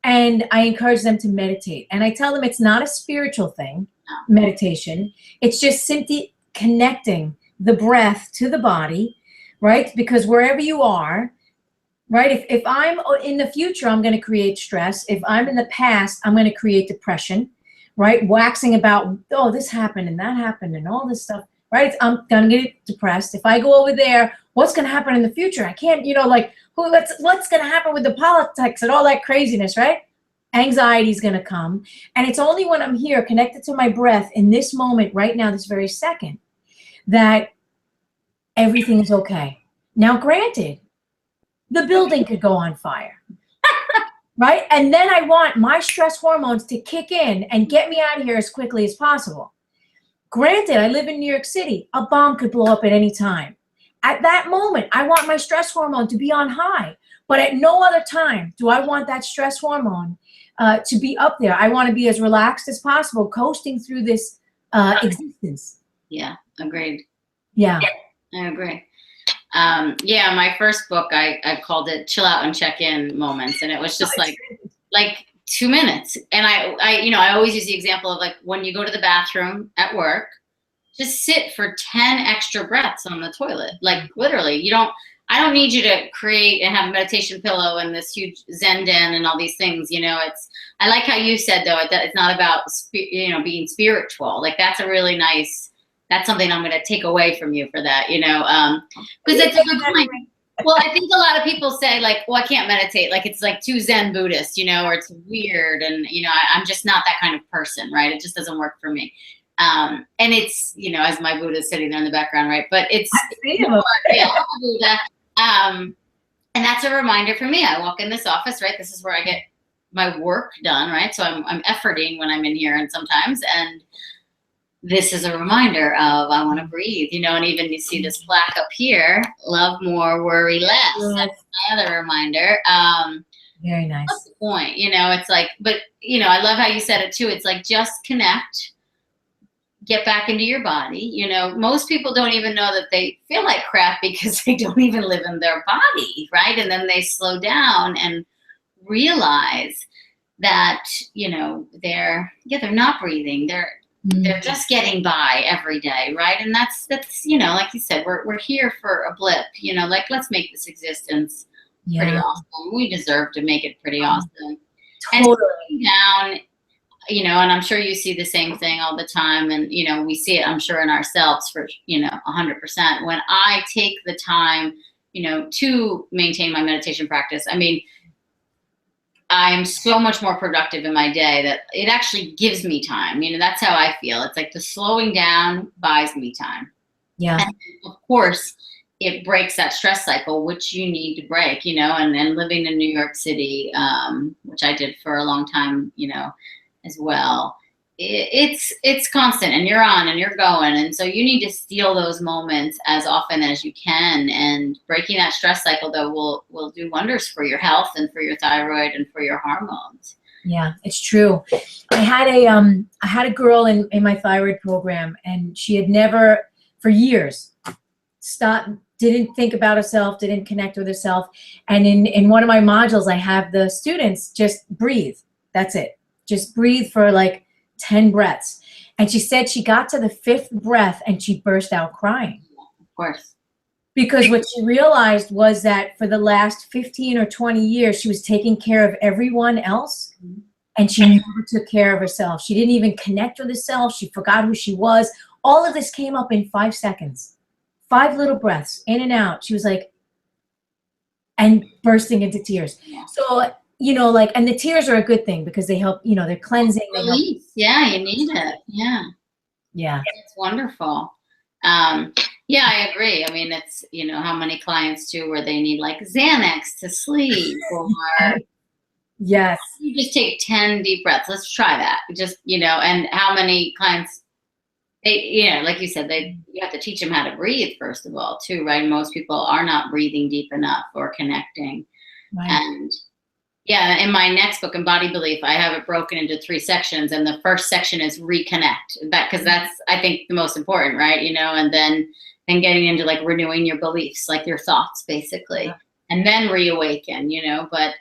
and I encourage them to meditate. And I tell them it's not a spiritual thing, meditation. It's just simply connecting the breath to the body, right? Because wherever you are, right? If I'm in the future, I'm going to create stress. If I'm in the past, I'm going to create depression, right? Waxing about, oh, this happened and that happened and all this stuff, right? I'm going to get depressed. If I go over there, what's going to happen in the future? I can't, you know, like, what's going to happen with the politics and all that craziness, right? Anxiety is going to come. And it's only when I'm here connected to my breath in this moment, right now, this very second, that everything is okay. Now, granted, the building could go on fire, right? And then I want my stress hormones to kick in and get me out of here as quickly as possible. Granted, I live in New York City. A bomb could blow up at any time. At that moment, I want my stress hormone to be on high. But at no other time do I want that stress hormone to be up there. I want to be as relaxed as possible, coasting through this existence. Yeah, agreed. Yeah. I agree. Yeah, my first book, I called it Chill Out and Check In Moments. And it was just like 2 minutes. And I always use the example of like when you go to the bathroom at work, just sit for 10 extra breaths on the toilet. Like literally, I don't need you to create and have a meditation pillow and this huge Zen den and all these things. You know, I like how you said though, it's not about, being spiritual. Like that's a really nice, that's something I'm going to take away from you for that, because it's a good point. Well, I think a lot of people say like, well, I can't meditate. Like it's like too Zen Buddhist, or it's weird. And, I'm just not that kind of person, right? It just doesn't work for me. And it's, as my Buddha is sitting there in the background, right? But it's, Buddha. And that's a reminder for me. I walk in this office, right? This is where I get my work done, right? So I'm efforting when I'm in here and sometimes, and this is a reminder of I want to breathe, and even you see this plaque up here, love more, worry less. Yes. That's my other reminder. Very nice. What's the point? It's like, but I love how you said it too. It's like, just connect, get back into your body. Most people don't even know that they feel like crap because they don't even live in their body, right? And then they slow down and realize that, they're not breathing. They're just getting by every day, right? And that's like you said, we're here for a blip, like let's make this existence pretty awesome. We deserve to make it pretty awesome. Totally. And down, and I'm sure you see the same thing all the time, and we see it, I'm sure, in ourselves for 100%. When I take the time, to maintain my meditation practice, I mean, I'm so much more productive in my day that it actually gives me time. That's how I feel. It's like the slowing down buys me time. Yeah. And of course, it breaks that stress cycle, which you need to break, and living in New York City, which I did for a long time, as well. it's constant, and you're on and you're going, and so you need to steal those moments as often as you can, and breaking that stress cycle though will do wonders for your health and for your thyroid and for your hormones. Yeah, it's true. I had a girl in my thyroid program, and she had never for years stopped, didn't think about herself, didn't connect with herself. And in one of my modules, I have the students just breathe. That's it. Just breathe for like 10 breaths. And she said she got to the 5th breath and she burst out crying. Of course. Because what she realized was that for the last 15 or 20 years, she was taking care of everyone else, and she never took care of herself. She didn't even connect with herself. She forgot who she was. All of this came up in 5 seconds. 5 little breaths, in and out. She was like, and bursting into tears. So, you know, like, and the tears are a good thing because they help, you know, they're cleansing. Release. Yeah, you need it. Yeah. Yeah. It's wonderful. Yeah, I agree. I mean, it's, you know, how many clients too where they need like Xanax to sleep, or Yes. you just take 10 deep breaths. Let's try that. Just, you know, and how many clients, they, you know, like you said, you have to teach them how to breathe first of all too, right? Most people are not breathing deep enough or connecting. Right. And yeah, in my next book, in Body Belief, I have it broken into 3 sections, and the first section is reconnect. That, because that's, I think, the most important, right? You know, and then getting into like renewing your beliefs, like your thoughts, basically, Yeah. and then reawaken. You know, but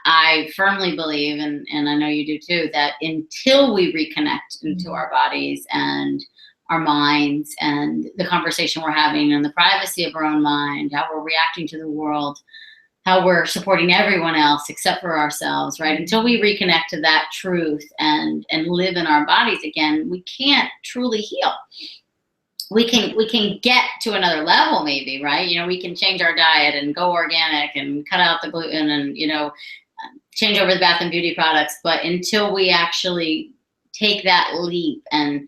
I firmly believe, and I know you do too, that until we reconnect into our bodies and our minds and the conversation we're having and the privacy of our own mind, how we're reacting to the world, how we're supporting everyone else except for ourselves, right? Until we reconnect to that truth and live in our bodies again, we can't truly heal. We can get to another level maybe, right? You know, we can change our diet and go organic and cut out the gluten and, you know, change over the bath and beauty products. But until we actually take that leap and,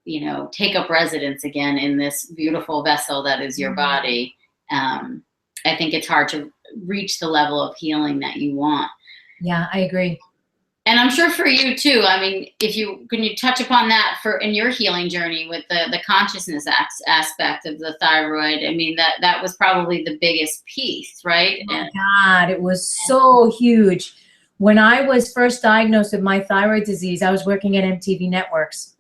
you know, take up residence again in this beautiful vessel that is your body, I think it's hard to reach the level of healing that you want. Yeah, I agree. And I'm sure for you too. I mean, can you touch upon that in your healing journey with the consciousness aspect of the thyroid? I mean, that was probably the biggest piece, right? Oh my God, it was so huge. When I was first diagnosed with my thyroid disease, I was working at MTV Networks.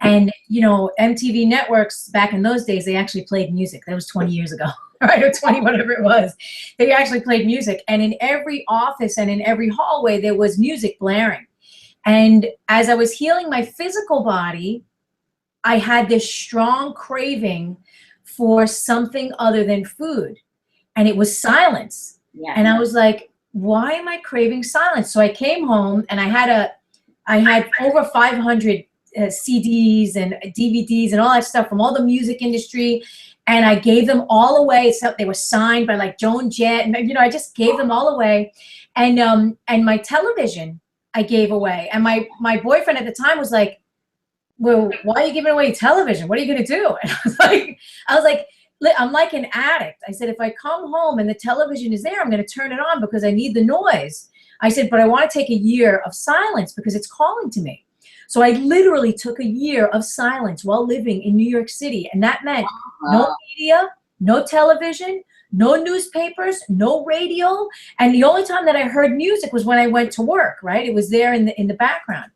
And, you know, MTV Networks, back in those days, they actually played music. That was 20 years ago, right? Or 20, whatever it was. They actually played music. And in every office and in every hallway, there was music blaring. And as I was healing my physical body, I had this strong craving for something other than food. And it was silence. Yeah. And I was like, why am I craving silence? So I came home and I had over 500 CDs and DVDs and all that stuff from all the music industry, and I gave them all away. So they were signed by like Joan Jett, and you know, I just gave them all away. And my television I gave away. And my boyfriend at the time was like, well, why are you giving away your television? What are you gonna do? And I was like, I'm like an addict. I said, if I come home and the television is there, I'm gonna turn it on because I need the noise. I said, but I want to take a year of silence because it's calling to me. So I literally took a year of silence while living in New York City. And that meant no media, no television, no newspapers, no radio. And the only time that I heard music was when I went to work, right? It was there in the background.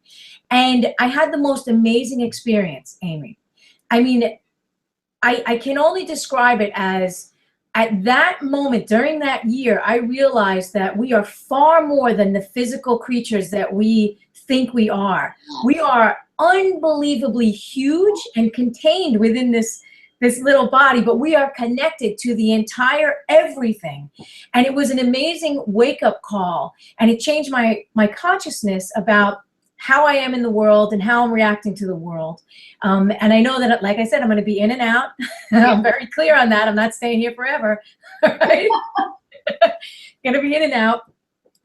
And I had the most amazing experience, Aimee. I mean, I can only describe it as, at that moment, during that year, I realized that we are far more than the physical creatures that we think we are. We are unbelievably huge and contained within this little body, but we are connected to the entire everything. And it was an amazing wake-up call, and it changed my consciousness about how I am in the world and how I'm reacting to the world. And I know that, like I said, I'm going to be in and out. I'm very clear on that. I'm not staying here forever. Right? Going to be in and out.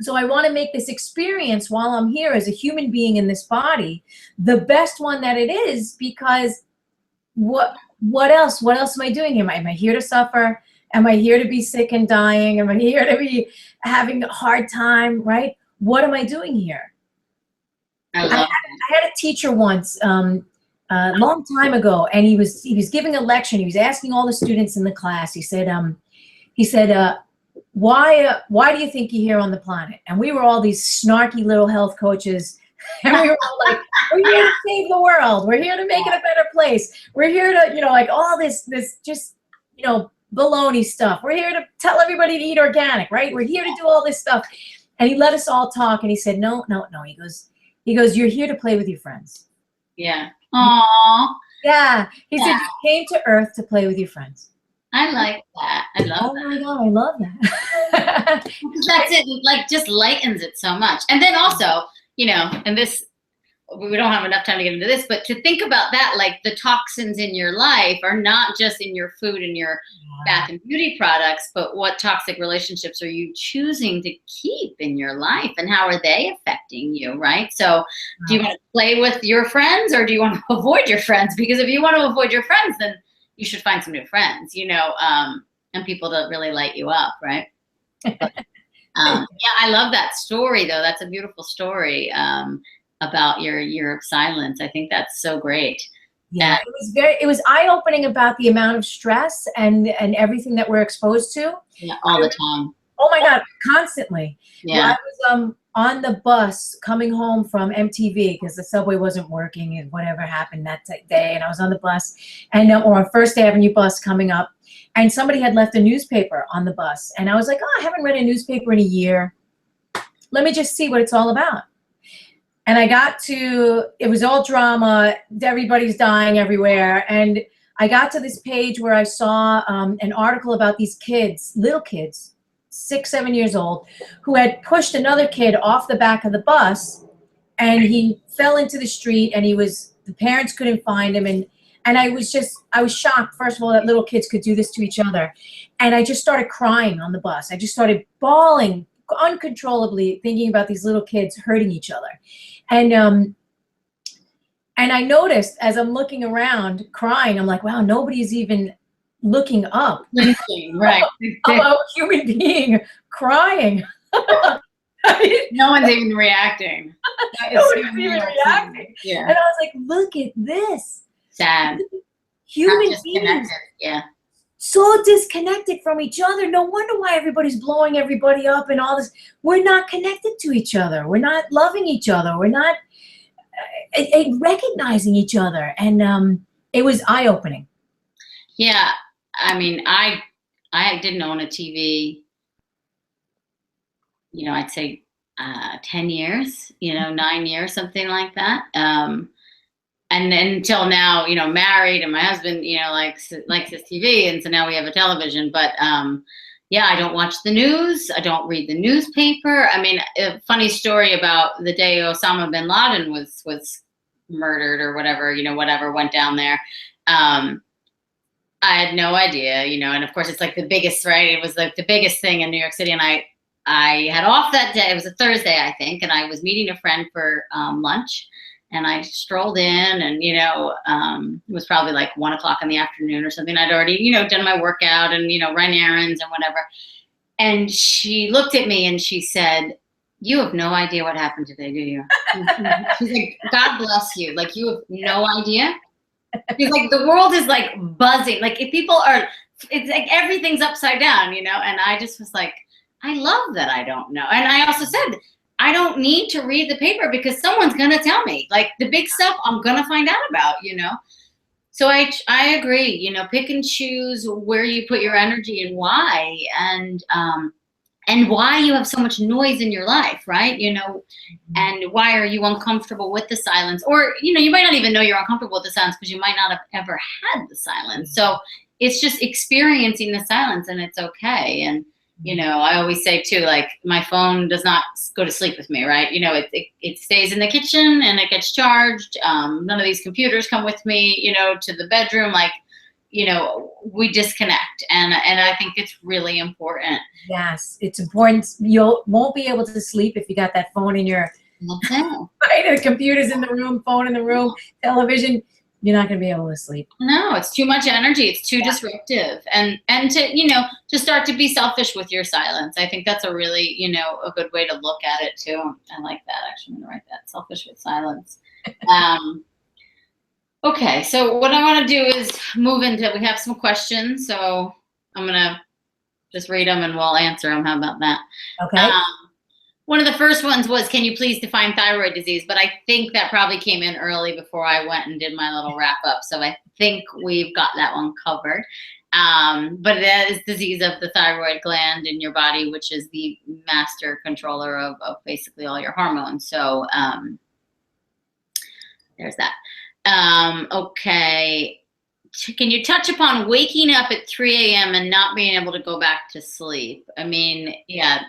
So I want to make this experience while I'm here as a human being in this body the best one that it is, because what else am I doing here? Am I here to suffer? Am I here to be sick and dying? Am I here to be having a hard time, right? What am I doing here? I I love had a teacher once, a long time ago, and he was giving a lecture, and he was asking all the students in the class. He said, why do you think you're here on the planet? And we were all these snarky little health coaches, and we were all like, we're here to save the world. We're here to make it a better place. We're here to, like all this just, baloney stuff. We're here to tell everybody to eat organic, right? We're here to do all this stuff. And he let us all talk, and he said, no. He goes, you're here to play with your friends. Yeah. Aww. Yeah. He said, you came to Earth to play with your friends. I like that. I love that. Oh my God, I love that. That's it. Like, just lightens it so much. And then also, and this, we don't have enough time to get into this, but to think about that, like the toxins in your life are not just in your food and your bath and beauty products, but what toxic relationships are you choosing to keep in your life, and how are they affecting you, right? So do you want to play with your friends, or do you want to avoid your friends? Because if you want to avoid your friends, then you should find some new friends, and people that really light you up, right? But, yeah, I love that story though. That's a beautiful story. About your year of silence. I think that's so great. Yeah, it was eye-opening about the amount of stress and everything that we're exposed to. Yeah, all the time. Oh my God, constantly. Yeah. I was on the bus coming home from MTV because the subway wasn't working and whatever happened that day, and I was on the bus, and or on First Avenue bus coming up, and somebody had left a newspaper on the bus, and I was like, oh, I haven't read a newspaper in a year. Let me just see what it's all about. And I got to, it was all drama, everybody's dying everywhere. And I got to this page where I saw an article about these kids, little kids, 6, 7 years old, who had pushed another kid off the back of the bus, and he fell into the street, and the parents couldn't find him. And I was shocked, first of all, that little kids could do this to each other. And I just started crying on the bus. I just started bawling uncontrollably, thinking about these little kids hurting each other. And I noticed as I'm looking around crying, I'm like, wow, nobody's even looking up. Right. About a human being crying. No one's even reacting. Nobody's even reacting. Yeah. And I was like, look at this. Sad. Human beings. Yeah. So disconnected from each other. No wonder why everybody's blowing everybody up and all this. We're not connected to each other. We're not loving each other. We're not recognizing each other. And it was eye-opening. Yeah. I mean, I didn't own a TV, I'd say 10 years, 9 years, something like that. And until now, married, and my husband, likes his TV, and so now we have a television. But yeah, I don't watch the news. I don't read the newspaper. I mean, a funny story about the day Osama bin Laden was murdered or whatever, whatever went down there. I had no idea, and of course it's like the biggest, right? It was like the biggest thing in New York City, and I had off that day. It was a Thursday, I think, and I was meeting a friend for lunch. And I strolled in, and, it was probably like 1 o'clock in the afternoon or something. I'd already, done my workout and, run errands and whatever. And she looked at me and she said, you have no idea what happened today, do you? She's like, God bless you. Like, you have no idea. She's like, the world is like buzzing. Like, if people are, it's like everything's upside down, And I just was like, I love that I don't know. And I also said, I don't need to read the paper because someone's going to tell me. Like, the big stuff I'm going to find out about, So I agree, pick and choose where you put your energy and why, and why you have so much noise in your life, right? And why are you uncomfortable with the silence? Or, you might not even know you're uncomfortable with the silence because you might not have ever had the silence. So it's just experiencing the silence, and it's okay. And I always say too, like, my phone does not go to sleep with me, right? It stays in the kitchen and it gets charged. None of these computers come with me, to the bedroom. Like, we disconnect, and I think it's really important. Yes, it's important. You won't be able to sleep if you got that phone in your, right? The computer's in the room, phone in the room, television. you're not going to be able to sleep. No, it's too much energy. It's too disruptive. And to, to start to be selfish with your silence. I think that's a really, a good way to look at it too. I like that. Actually, I'm going to write that, selfish with silence. Okay, so what I want to do is move into, we have some questions, so I'm going to just read them and we'll answer them. How about that? Okay. One of the first ones was, can you please define thyroid disease? But I think that probably came in early before I went and did my little wrap up. So I think we've got that one covered. But that is disease of the thyroid gland in your body, which is the master controller of basically all your hormones. So there's that. Okay. Can you touch upon waking up at 3 a.m. and not being able to go back to sleep? I mean, yeah.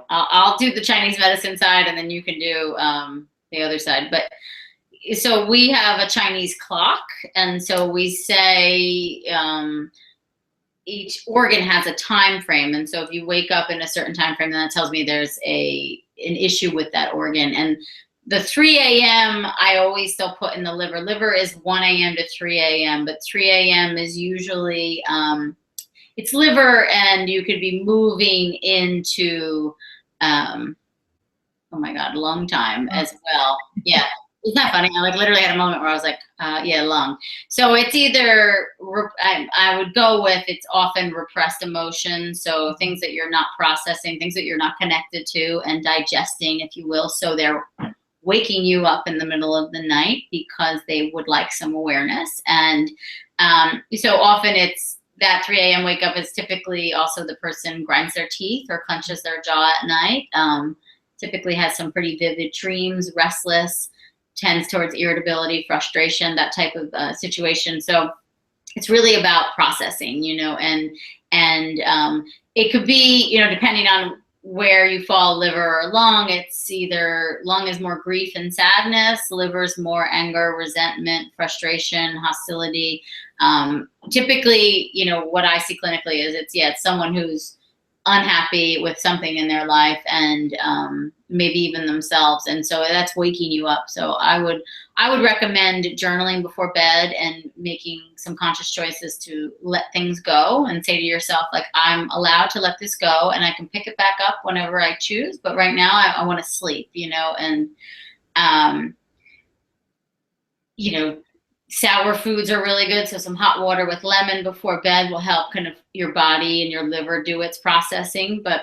I'll do the Chinese medicine side and then you can do the other side. But so we have a Chinese clock. And so we say each organ has a time frame. And so if you wake up in a certain time frame, then that tells me there's an issue with that organ. And the 3 a.m. I always still put in the liver. Liver is 1 a.m. to 3 a.m. But 3 a.m. is usually it's liver, and you could be moving into, oh my God, lung time as well. Yeah, isn't that funny? I literally had a moment where I was like, yeah, lung. So it's either, I would go with, it's often repressed emotions. So things that you're not processing, things that you're not connected to and digesting, if you will. So they're waking you up in the middle of the night because they would like some awareness. And so often it's, that 3 a.m. wake up is typically also the person grinds their teeth or clenches their jaw at night, typically has some pretty vivid dreams, restless, tends towards irritability, frustration, that type of situation. So it's really about processing, and it could be, depending on where you fall, liver or lung, it's either lung is more grief and sadness, liver is more anger, resentment, frustration, hostility. Typically, what I see clinically is it's someone who's unhappy with something in their life and maybe even themselves, and so that's waking you up. So I would recommend journaling before bed and making some conscious choices to let things go and say to yourself, like, I'm allowed to let this go and I can pick it back up whenever I choose, but right now I want to sleep, and sour foods are really good. So some hot water with lemon before bed will help kind of your body and your liver do its processing. But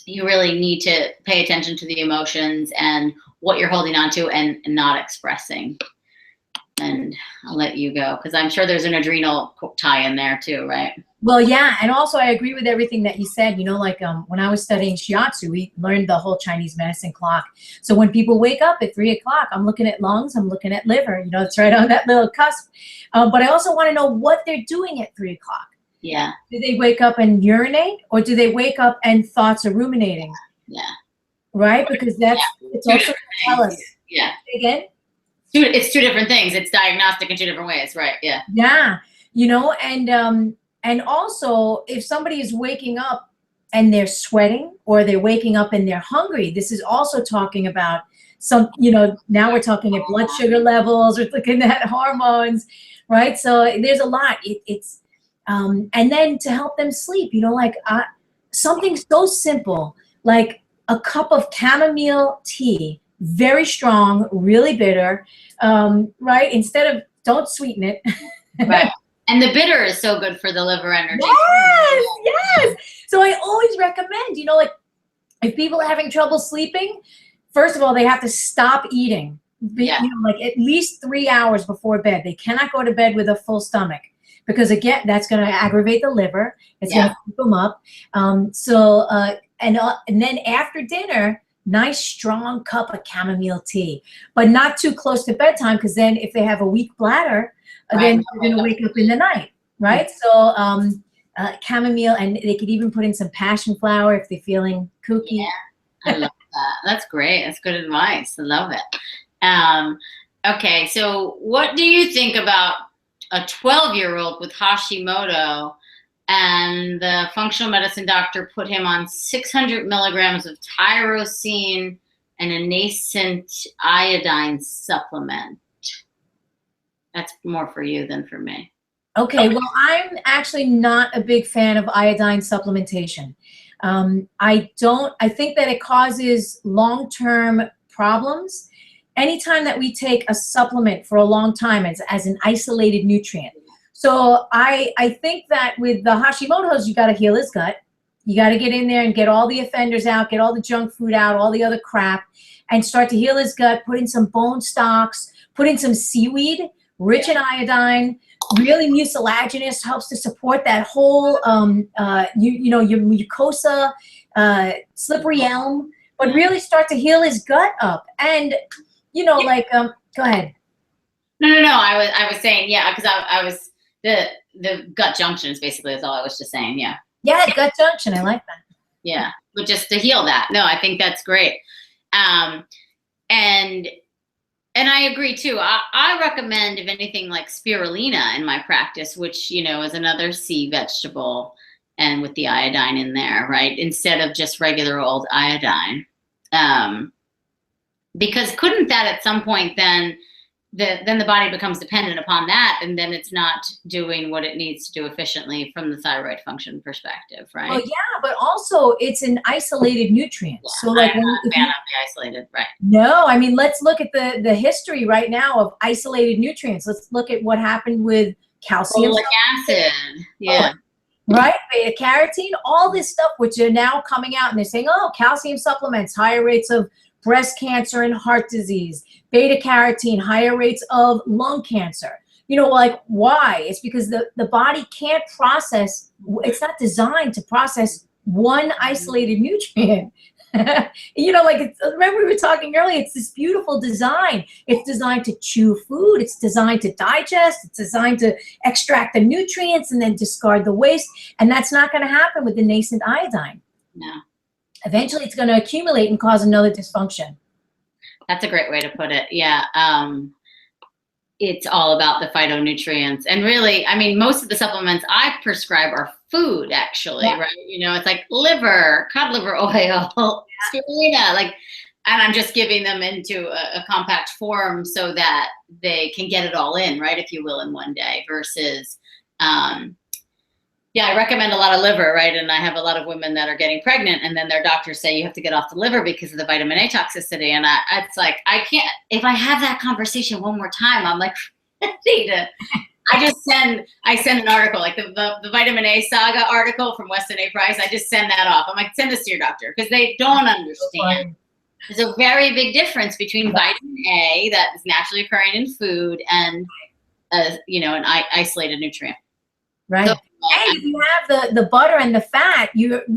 you really need to pay attention to the emotions and what you're holding on to and not expressing. And I'll let you go, because I'm sure there's an adrenal tie in there too, right? Well, yeah. And also I agree with everything that you said. When I was studying shiatsu, we learned the whole Chinese medicine clock. So when people wake up at 3 o'clock, I'm looking at lungs, I'm looking at liver, it's right on that little cusp. But I also want to know what they're doing at 3 o'clock. Yeah. Do they wake up and urinate, or do they wake up and thoughts are ruminating? Yeah. Right? Because it's also tell us. Yeah. Again? It's two different things. It's diagnostic in two different ways, right? Yeah. Yeah. And also, if somebody is waking up and they're sweating, or they're waking up and they're hungry, this is also talking about now we're talking at blood sugar levels, we're looking at hormones, right? So there's a lot. And then to help them sleep, something so simple, like a cup of chamomile tea, very strong, really bitter, right? Don't sweeten it. Right. And the bitter is so good for the liver energy. Yes. So I always recommend, if people are having trouble sleeping, first of all, they have to stop eating, at least 3 hours before bed. They cannot go to bed with a full stomach, because again, that's going to aggravate the liver. It's going to keep them up. And then after dinner, nice strong cup of chamomile tea, but not too close to bedtime, because then if they have a weak bladder, then they're going to wake up in the night, right? So chamomile, and they could even put in some passion flower if they're feeling kooky. Yeah, I love that. That's great. That's good advice. I love it. Okay, so what do you think about a 12-year-old with Hashimoto, and the functional medicine doctor put him on 600 milligrams of tyrosine and a nascent iodine supplement? that's more for you than for me. Okay, well, I'm actually not a big fan of iodine supplementation. I think that it causes long-term problems. Anytime that we take a supplement for a long time as an isolated nutrient. So I think that with the Hashimoto's, you got to heal his gut. You got to get in there and get all the offenders out, get all the junk food out, all the other crap, and start to heal his gut, put in some bone stocks, put in some seaweed, rich in iodine, really mucilaginous, helps to support that whole, your mucosa, slippery elm, but really start to heal his gut up. And, go ahead. No. I was saying, yeah, because I was, the gut junction is basically all I was just saying, yeah. Yeah, gut junction, I like that. Yeah, but just to heal that. No, I think that's great. And I agree too. I recommend, if anything, like spirulina in my practice, which, is another sea vegetable, and with the iodine in there, right? Instead of just regular old iodine. Because couldn't that at some point then the body becomes dependent upon that, and then it's not doing what it needs to do efficiently from the thyroid function perspective, right? Well, yeah, but also it's an isolated nutrient. Yeah, so like, I'm not a fan of the isolated, right? No, I mean, let's look at the history right now of isolated nutrients. Let's look at what happened with calcium. Folic acid, yeah. Right, beta carotene, all this stuff, which are now coming out and they're saying, oh, calcium supplements, higher rates of breast cancer and heart disease, beta carotene, higher rates of lung cancer. Like, why? It's because the body can't process, it's not designed to process one isolated nutrient. Remember we were talking earlier, it's this beautiful design. It's designed to chew food. It's designed to digest. It's designed to extract the nutrients and then discard the waste. And that's not going to happen with the nascent iodine. No. Eventually it's going to accumulate and cause another dysfunction. That's a great way to put it. Yeah. It's all about the phytonutrients. And really, I mean, most of the supplements I prescribe are food, actually, yeah. Right? It's like liver, cod liver oil, spirulina, and I'm just giving them into a compact form so that they can get it all in, right, if you will, in one day versus, I recommend a lot of liver, right? And I have a lot of women that are getting pregnant, and then their doctors say you have to get off the liver because of the vitamin A toxicity. And it's like, I can't, if I have that conversation one more time, I'm like, I send an article, like the vitamin A saga article from Weston A. Price. I just send that off. I'm like, send this to your doctor, because they don't understand. There's a very big difference between vitamin A that is naturally occurring in food and, an isolated nutrient. Right. So, and if you have the butter and the fat, you don't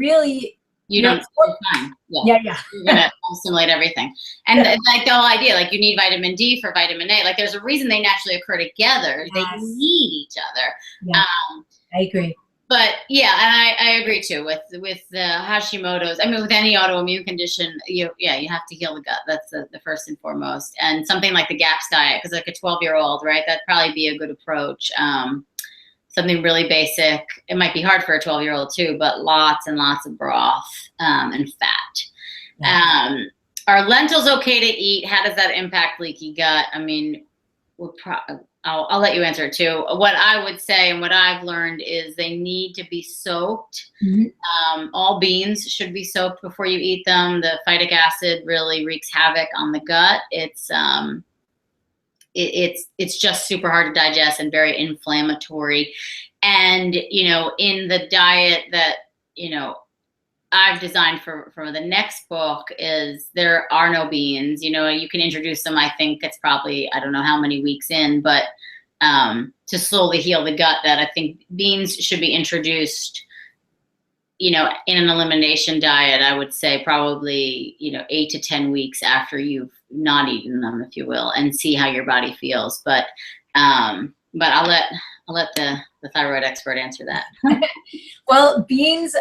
time. Yeah. You're gonna assimilate everything. And like the whole idea, like you need vitamin D for vitamin A. Like there's a reason they naturally occur together. Yes. They need each other. Yeah. I agree. But yeah, and I agree too with the Hashimoto's. I mean, with any autoimmune condition, you have to heal the gut. That's the first and foremost. And something like the GAPS diet, because like a 12-year-old, right, that'd probably be a good approach. Something really basic. It might be hard for a 12-year-old too, but lots and lots of broth and fat. Yeah. Are lentils okay to eat? How does that impact leaky gut? I mean, I'll let you answer it too. What I would say and what I've learned is they need to be soaked. Mm-hmm. All beans should be soaked before you eat them. The phytic acid really wreaks havoc on the gut. It's just super hard to digest and very inflammatory. And, in the diet that, I've designed for the next book is there are no beans. You can introduce them. I think it's probably, I don't know how many weeks in, but to slowly heal the gut, that I think beans should be introduced, in an elimination diet. I would say probably, 8 to 10 weeks after you've not eaten them, if you will, and see how your body feels. But I'll let the thyroid expert answer that. Well, beans,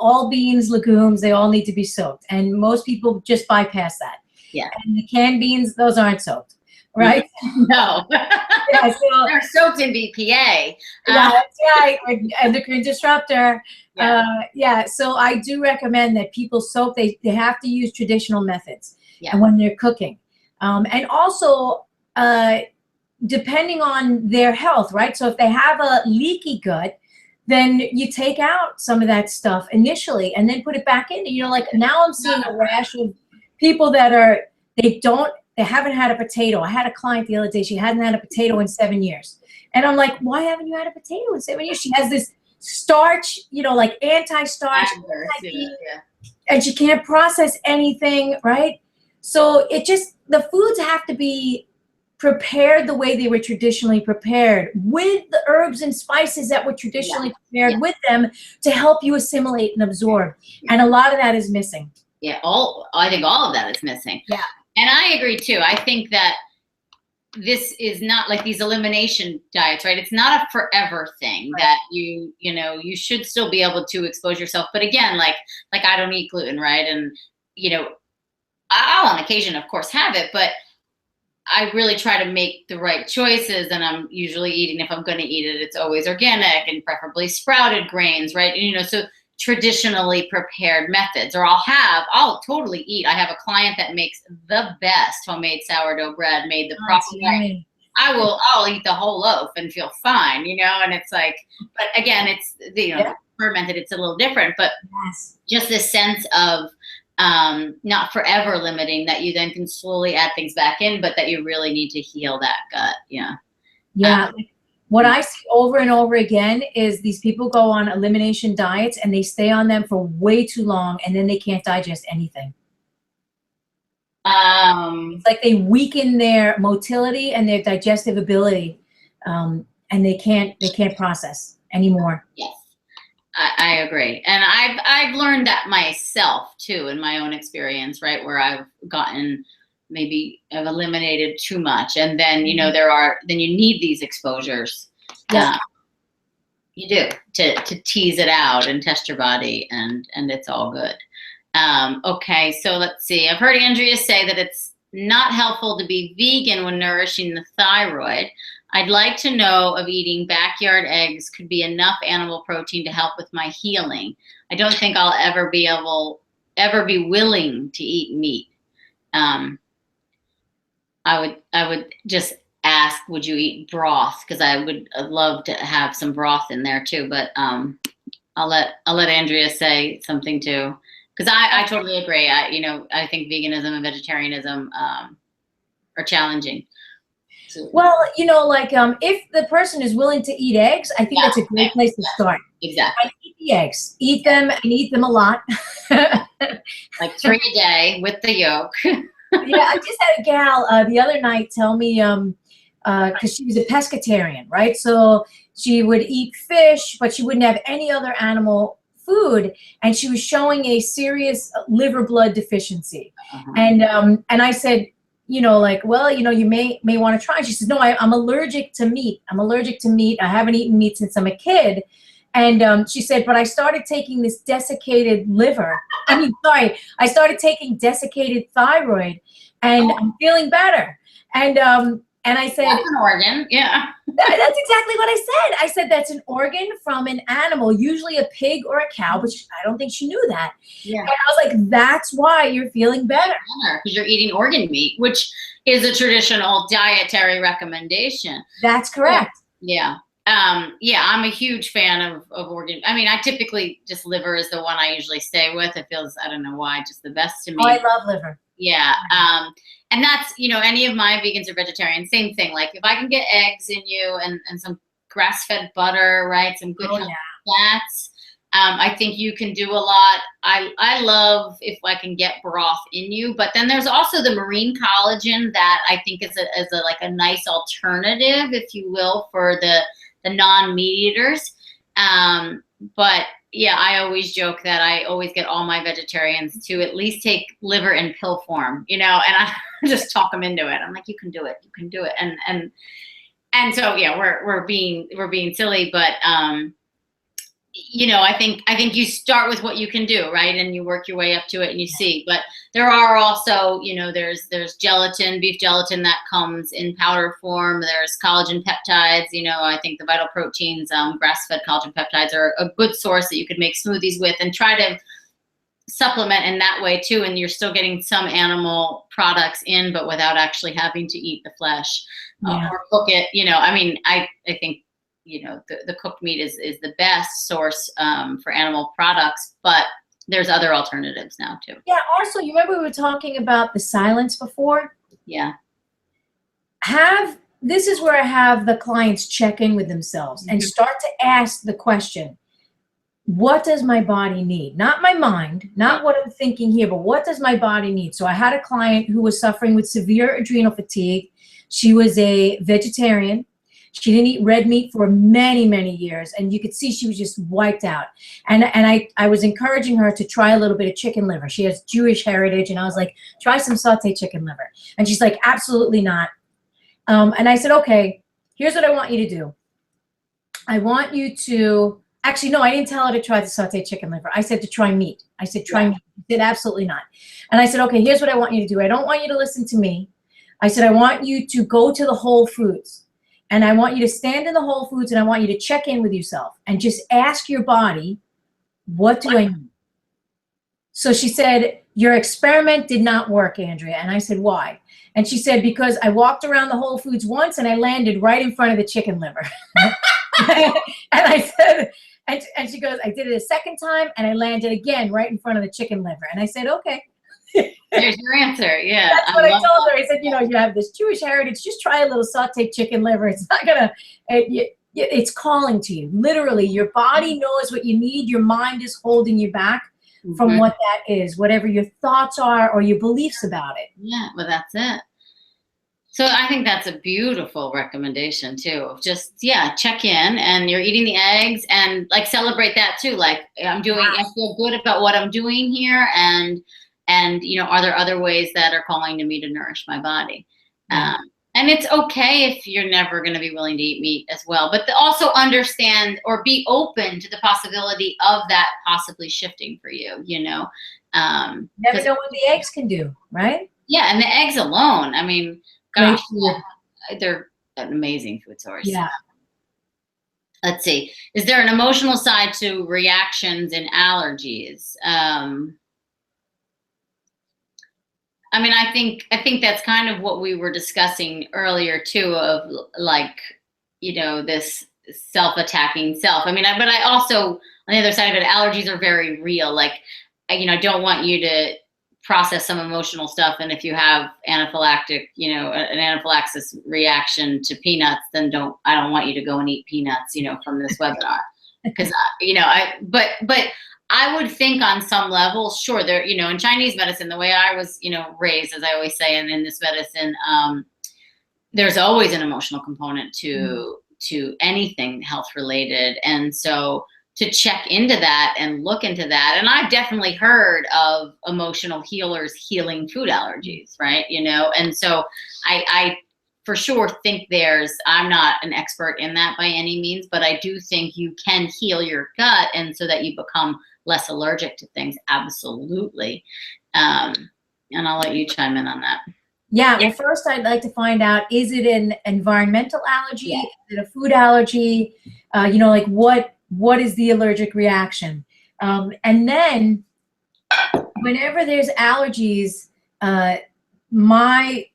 all beans, legumes, they all need to be soaked, and most people just bypass that. Yeah. And the canned beans, those aren't soaked, right? No. Yeah, so they're soaked in BPA. That's right, endocrine disruptor. Yeah. So I do recommend that people soak. They have to use traditional methods. Yeah. And when they're cooking, and also, depending on their health, right? So if they have a leaky gut, then you take out some of that stuff initially and then put it back in. You know, like now I'm seeing a rash of people that they haven't had a potato. I had a client the other day, she hadn't had a potato in 7 years. And I'm like, why haven't you had a potato in 7 years? She has this starch, you know, like anti-starch, and she can't process anything, right? So the foods have to be prepared the way they were traditionally prepared, with the herbs and spices that were traditionally prepared with them to help you assimilate and absorb. And a lot of that is missing. Yeah, I think all of that is missing. Yeah. And I agree too. I think that this is not like these elimination diets, right? It's not a forever thing that you should still be able to expose yourself. But again, like I don't eat gluten, right? And, you know, I'll on occasion, of course, have it, but I really try to make the right choices, and I'm usually eating, if I'm going to eat it, it's always organic and preferably sprouted grains, right? And, you know, so traditionally prepared methods, or I'll totally eat. I have a client that makes the best homemade sourdough bread made the proper way. I'll eat the whole loaf and feel fine, you know, and it's like, but again, it's, you know, fermented, it's a little different, but just this sense of, not forever limiting, that you then can slowly add things back in, but that you really need to heal that gut. Yeah. What I see over and over again is these people go on elimination diets and they stay on them for way too long, and then they can't digest anything. It's like they weaken their motility and their digestive ability, and they can't process anymore. Yes. I agree. And I've learned that myself too, in my own experience, right? Where I've eliminated too much. And then, you know, then you need these exposures. Yeah. You do to tease it out and test your body, and it's all good. Okay. So let's see. I've heard Andrea say that it's not helpful to be vegan when nourishing the thyroid. I'd like to know if eating backyard eggs could be enough animal protein to help with my healing. I don't think I'll ever be willing to eat meat. I would just ask, would you eat broth? Because I'd love to have some broth in there too. But I'll let Andrea say something too, because I totally agree. I think veganism and vegetarianism are challenging. Well, you know, like if the person is willing to eat eggs, I think that's a great place to start. Exactly. I eat the eggs, eat them, and eat them a lot. Like 3 a day with the yolk. Yeah, I just had a gal the other night tell me, because she was a pescatarian, right? So she would eat fish, but she wouldn't have any other animal food, and she was showing a serious liver blood deficiency. And I said, you know, like, well, you know, you may want to try. She says, no, I'm allergic to meat. I'm allergic to meat. I haven't eaten meat since I'm a kid. And she said, but I started taking this desiccated I started taking desiccated thyroid, and I'm feeling better. And I said, that's an organ. Yeah. That's exactly what I said. I said, that's an organ from an animal, usually a pig or a cow, but I don't think she knew that. Yeah. And I was like, that's why you're feeling better. Because you're eating organ meat, which is a traditional dietary recommendation. That's correct. Yeah. I'm a huge fan of organ. I mean, I typically just liver is the one I usually stay with. It feels, I don't know why, just the best to me. Oh, I love liver. Yeah. And that's, you know, any of my vegans or vegetarians, same thing. Like if I can get eggs in you and some grass-fed butter, right? Some good fats. I think you can do a lot. I love if I can get broth in you, but then there's also the marine collagen that I think is a nice alternative, if you will, for the non-meat eaters. But yeah, I always joke that I always get all my vegetarians to at least take liver in pill form, you know, and I just talk them into it. I'm like, you can do it. And so, yeah, we're being silly, but, you know, I think you start with what you can do, right? And you work your way up to it and you see, but there are also, you know, there's gelatin, beef gelatin that comes in powder form. There's collagen peptides, you know, I think the vital proteins, grass-fed collagen peptides are a good source that you could make smoothies with and try to supplement in that way too, and you're still getting some animal products in, but without actually having to eat the flesh or cook it. You know, I mean, I think, you know, the cooked meat is the best source for animal products, but there's other alternatives now too. Yeah. Also, you remember we were talking about the silence before? Yeah. This is where I have the clients check in with themselves and start to ask the question, what does my body need? Not my mind, not what I'm thinking here, but what does my body need? So I had a client who was suffering with severe adrenal fatigue. She was a vegetarian. She didn't eat red meat for many, many years. And you could see she was just wiped out. And I was encouraging her to try a little bit of chicken liver. She has Jewish heritage. And I was like, try some sauteed chicken liver. And she's like, absolutely not. And I said, okay, here's what I want you to do. I want you to, actually, no, I didn't tell her to try the sauteed chicken liver. I said to try meat. I said, try meat. She said, absolutely not. And I said, okay, here's what I want you to do. I don't want you to listen to me. I said, I want you to go to the Whole Foods. And I want you to stand in the Whole Foods and I want you to check in with yourself and just ask your body, what do I need? So she said, your experiment did not work, Andrea. And I said, why? And she said, because I walked around the Whole Foods once and I landed right in front of the chicken liver. And I said, and she goes, I did it a second time and I landed again right in front of the chicken liver. And I said, okay. There's your answer. Yeah. That's what I told her. I said, you know, you have this Jewish heritage, just try a little sauteed chicken liver. It's not gonna, it's calling to you. Literally, your body knows what you need. Your mind is holding you back from what that is, whatever your thoughts are or your beliefs about it. Yeah, well, that's it. So I think that's a beautiful recommendation too. Just, yeah, check in and you're eating the eggs and like celebrate that too. Like I feel good about what I'm doing here. And, you know, are there other ways that are calling to me to nourish my body? And it's okay if you're never going to be willing to eat meat as well, but also understand or be open to the possibility of that possibly shifting for you, you know. Never know what the eggs can do, right? Yeah, and the eggs alone, I mean, gosh, they're an amazing food source. Yeah. Let's see. Is there an emotional side to reactions and allergies? I mean, I think that's kind of what we were discussing earlier too, of like, you know, this self-attacking self. I mean, but I also, on the other side of it, allergies are very real. Like, you know, I don't want you to process some emotional stuff. And if you have anaphylactic, you know, an anaphylaxis reaction to peanuts, then I don't want you to go and eat peanuts, you know, from this webinar. Because, you know, but I would think on some level, sure, there, you know, in Chinese medicine, the way I was, you know, raised, as I always say, and in this medicine, there's always an emotional component to anything health related. And so to check into that and look into that, and I've definitely heard of emotional healers healing food allergies, right? You know, and so I for sure think I'm not an expert in that by any means, but I do think you can heal your gut and so that you become less allergic to things. Absolutely. And I'll let you chime in on that. Yeah, well, first I'd like to find out, is it an environmental allergy? Yeah. Is it a food allergy? You know, like what is the allergic reaction? And then whenever there's allergies, my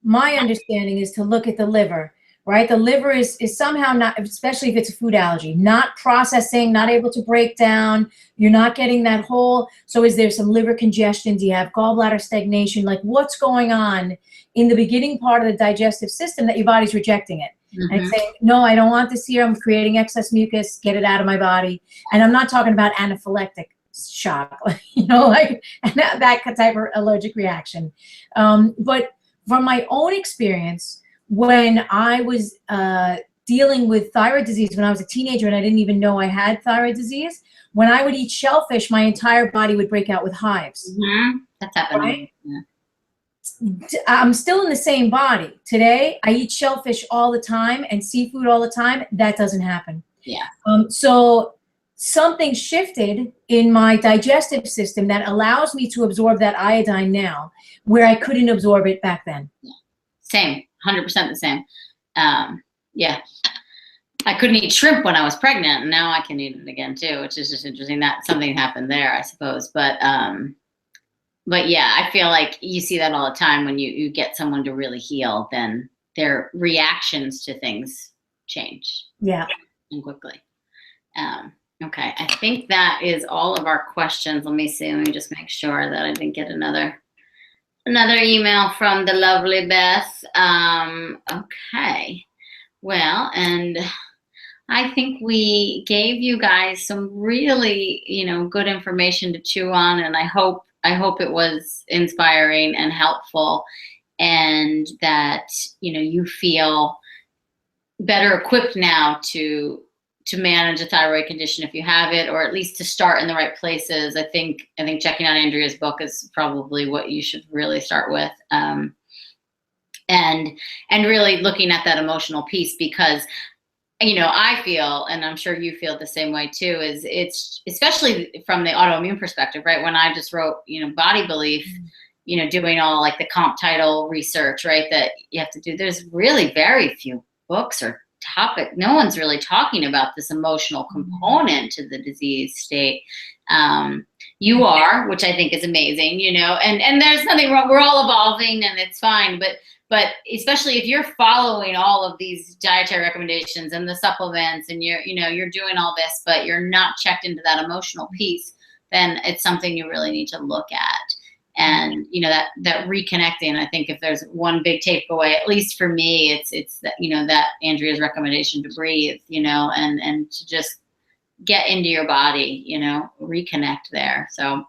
understanding is to look at the liver, right? The liver is somehow not, especially if it's a food allergy, not processing, not able to break down. You're not getting that whole, so is there some liver congestion? Do you have gallbladder stagnation? Like what's going on in the beginning part of the digestive system that your body's rejecting it? And saying, no, I don't want this here. I'm creating excess mucus, get it out of my body. And I'm not talking about anaphylactic shock, you know, like that type of allergic reaction. But from my own experience, when I was dealing with thyroid disease when I was a teenager and I didn't even know I had thyroid disease, when I would eat shellfish, my entire body would break out with hives. That's happening. Right? Yeah. I'm still in the same body. Today, I eat shellfish all the time and seafood all the time. That doesn't happen. Yeah. So something shifted in my digestive system that allows me to absorb that iodine now, where I couldn't absorb it back then. Yeah. Same, 100% the same. Yeah. I couldn't eat shrimp when I was pregnant, and now I can eat it again too, which is just interesting. That something happened there, I suppose. But yeah, I feel like you see that all the time when you get someone to really heal, then their reactions to things change. Yeah. And quickly. Okay, I think that is all of our questions. Let me see. Let me just make sure that I didn't get another email from the lovely Beth. Okay. Well, and I think we gave you guys some really, good information to chew on, and I hope it was inspiring and helpful, and that you feel better equipped now to manage a thyroid condition if you have it, or at least to start in the right places. I think checking out Andrea's book is probably what you should really start with, and really looking at that emotional piece, because I feel, and I'm sure you feel the same way too, is it's especially from the autoimmune perspective, right? When I just wrote, Body Belief, doing all like the comp title research, right, that you have to do, there's really very few books or topic. No one's really talking about this emotional component to the disease state. You are, which I think is amazing, and there's nothing wrong. We're all evolving and it's fine, but especially if you're following all of these dietary recommendations and the supplements, and you're doing all this, but you're not checked into that emotional piece, then it's something you really need to look at. And that reconnecting, I think if there's one big takeaway, at least for me, it's that that Andrea's recommendation to breathe, and to just get into your body, reconnect there. So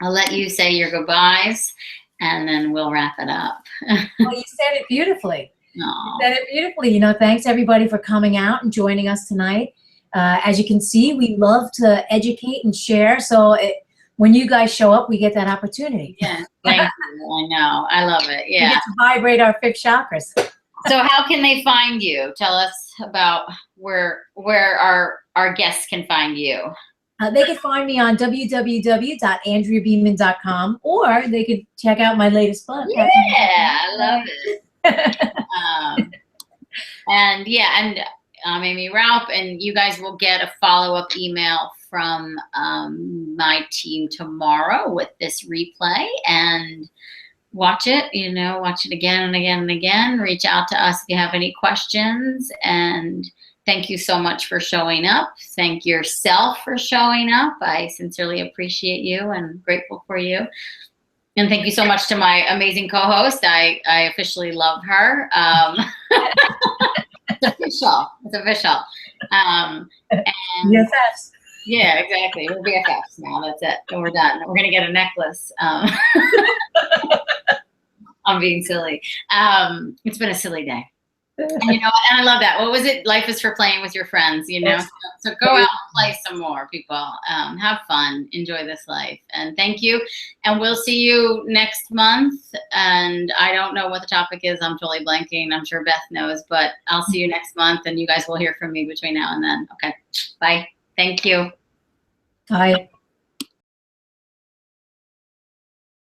I'll let you say your goodbyes, and then we'll wrap it up. Well, you said it beautifully. Aww. You said it beautifully. Thanks everybody for coming out and joining us tonight. As you can see, we love to educate and share. So when you guys show up, we get that opportunity. Yeah, thank you. I know. I love it. Yeah. We get to vibrate our 5th chakras. So how can they find you? Tell us about where our guests can find you. They can find me on www.andreabeaman.com, or they could check out my latest book. Yeah, I love it. And I'm Aimee Raupp, and you guys will get a follow-up email from my team tomorrow with this replay, and watch it, watch it again and again and again. Reach out to us if you have any questions, and thank you so much for showing up. Thank yourself for showing up. I sincerely appreciate you and grateful for you. And thank you so much to my amazing co-host. I officially love her. It's official. And BFFs. Yeah, exactly. We're BFFs now. That's it. And we're done. We're going to get a necklace. I'm being silly. It's been a silly day. And and I love that. What was it? Life is for playing with your friends, So go out and play some more, people. Have fun. Enjoy this life. And thank you. And we'll see you next month. And I don't know what the topic is. I'm totally blanking. I'm sure Beth knows, but I'll see you next month, and you guys will hear from me between now and then. Okay. Bye. Thank you. Bye.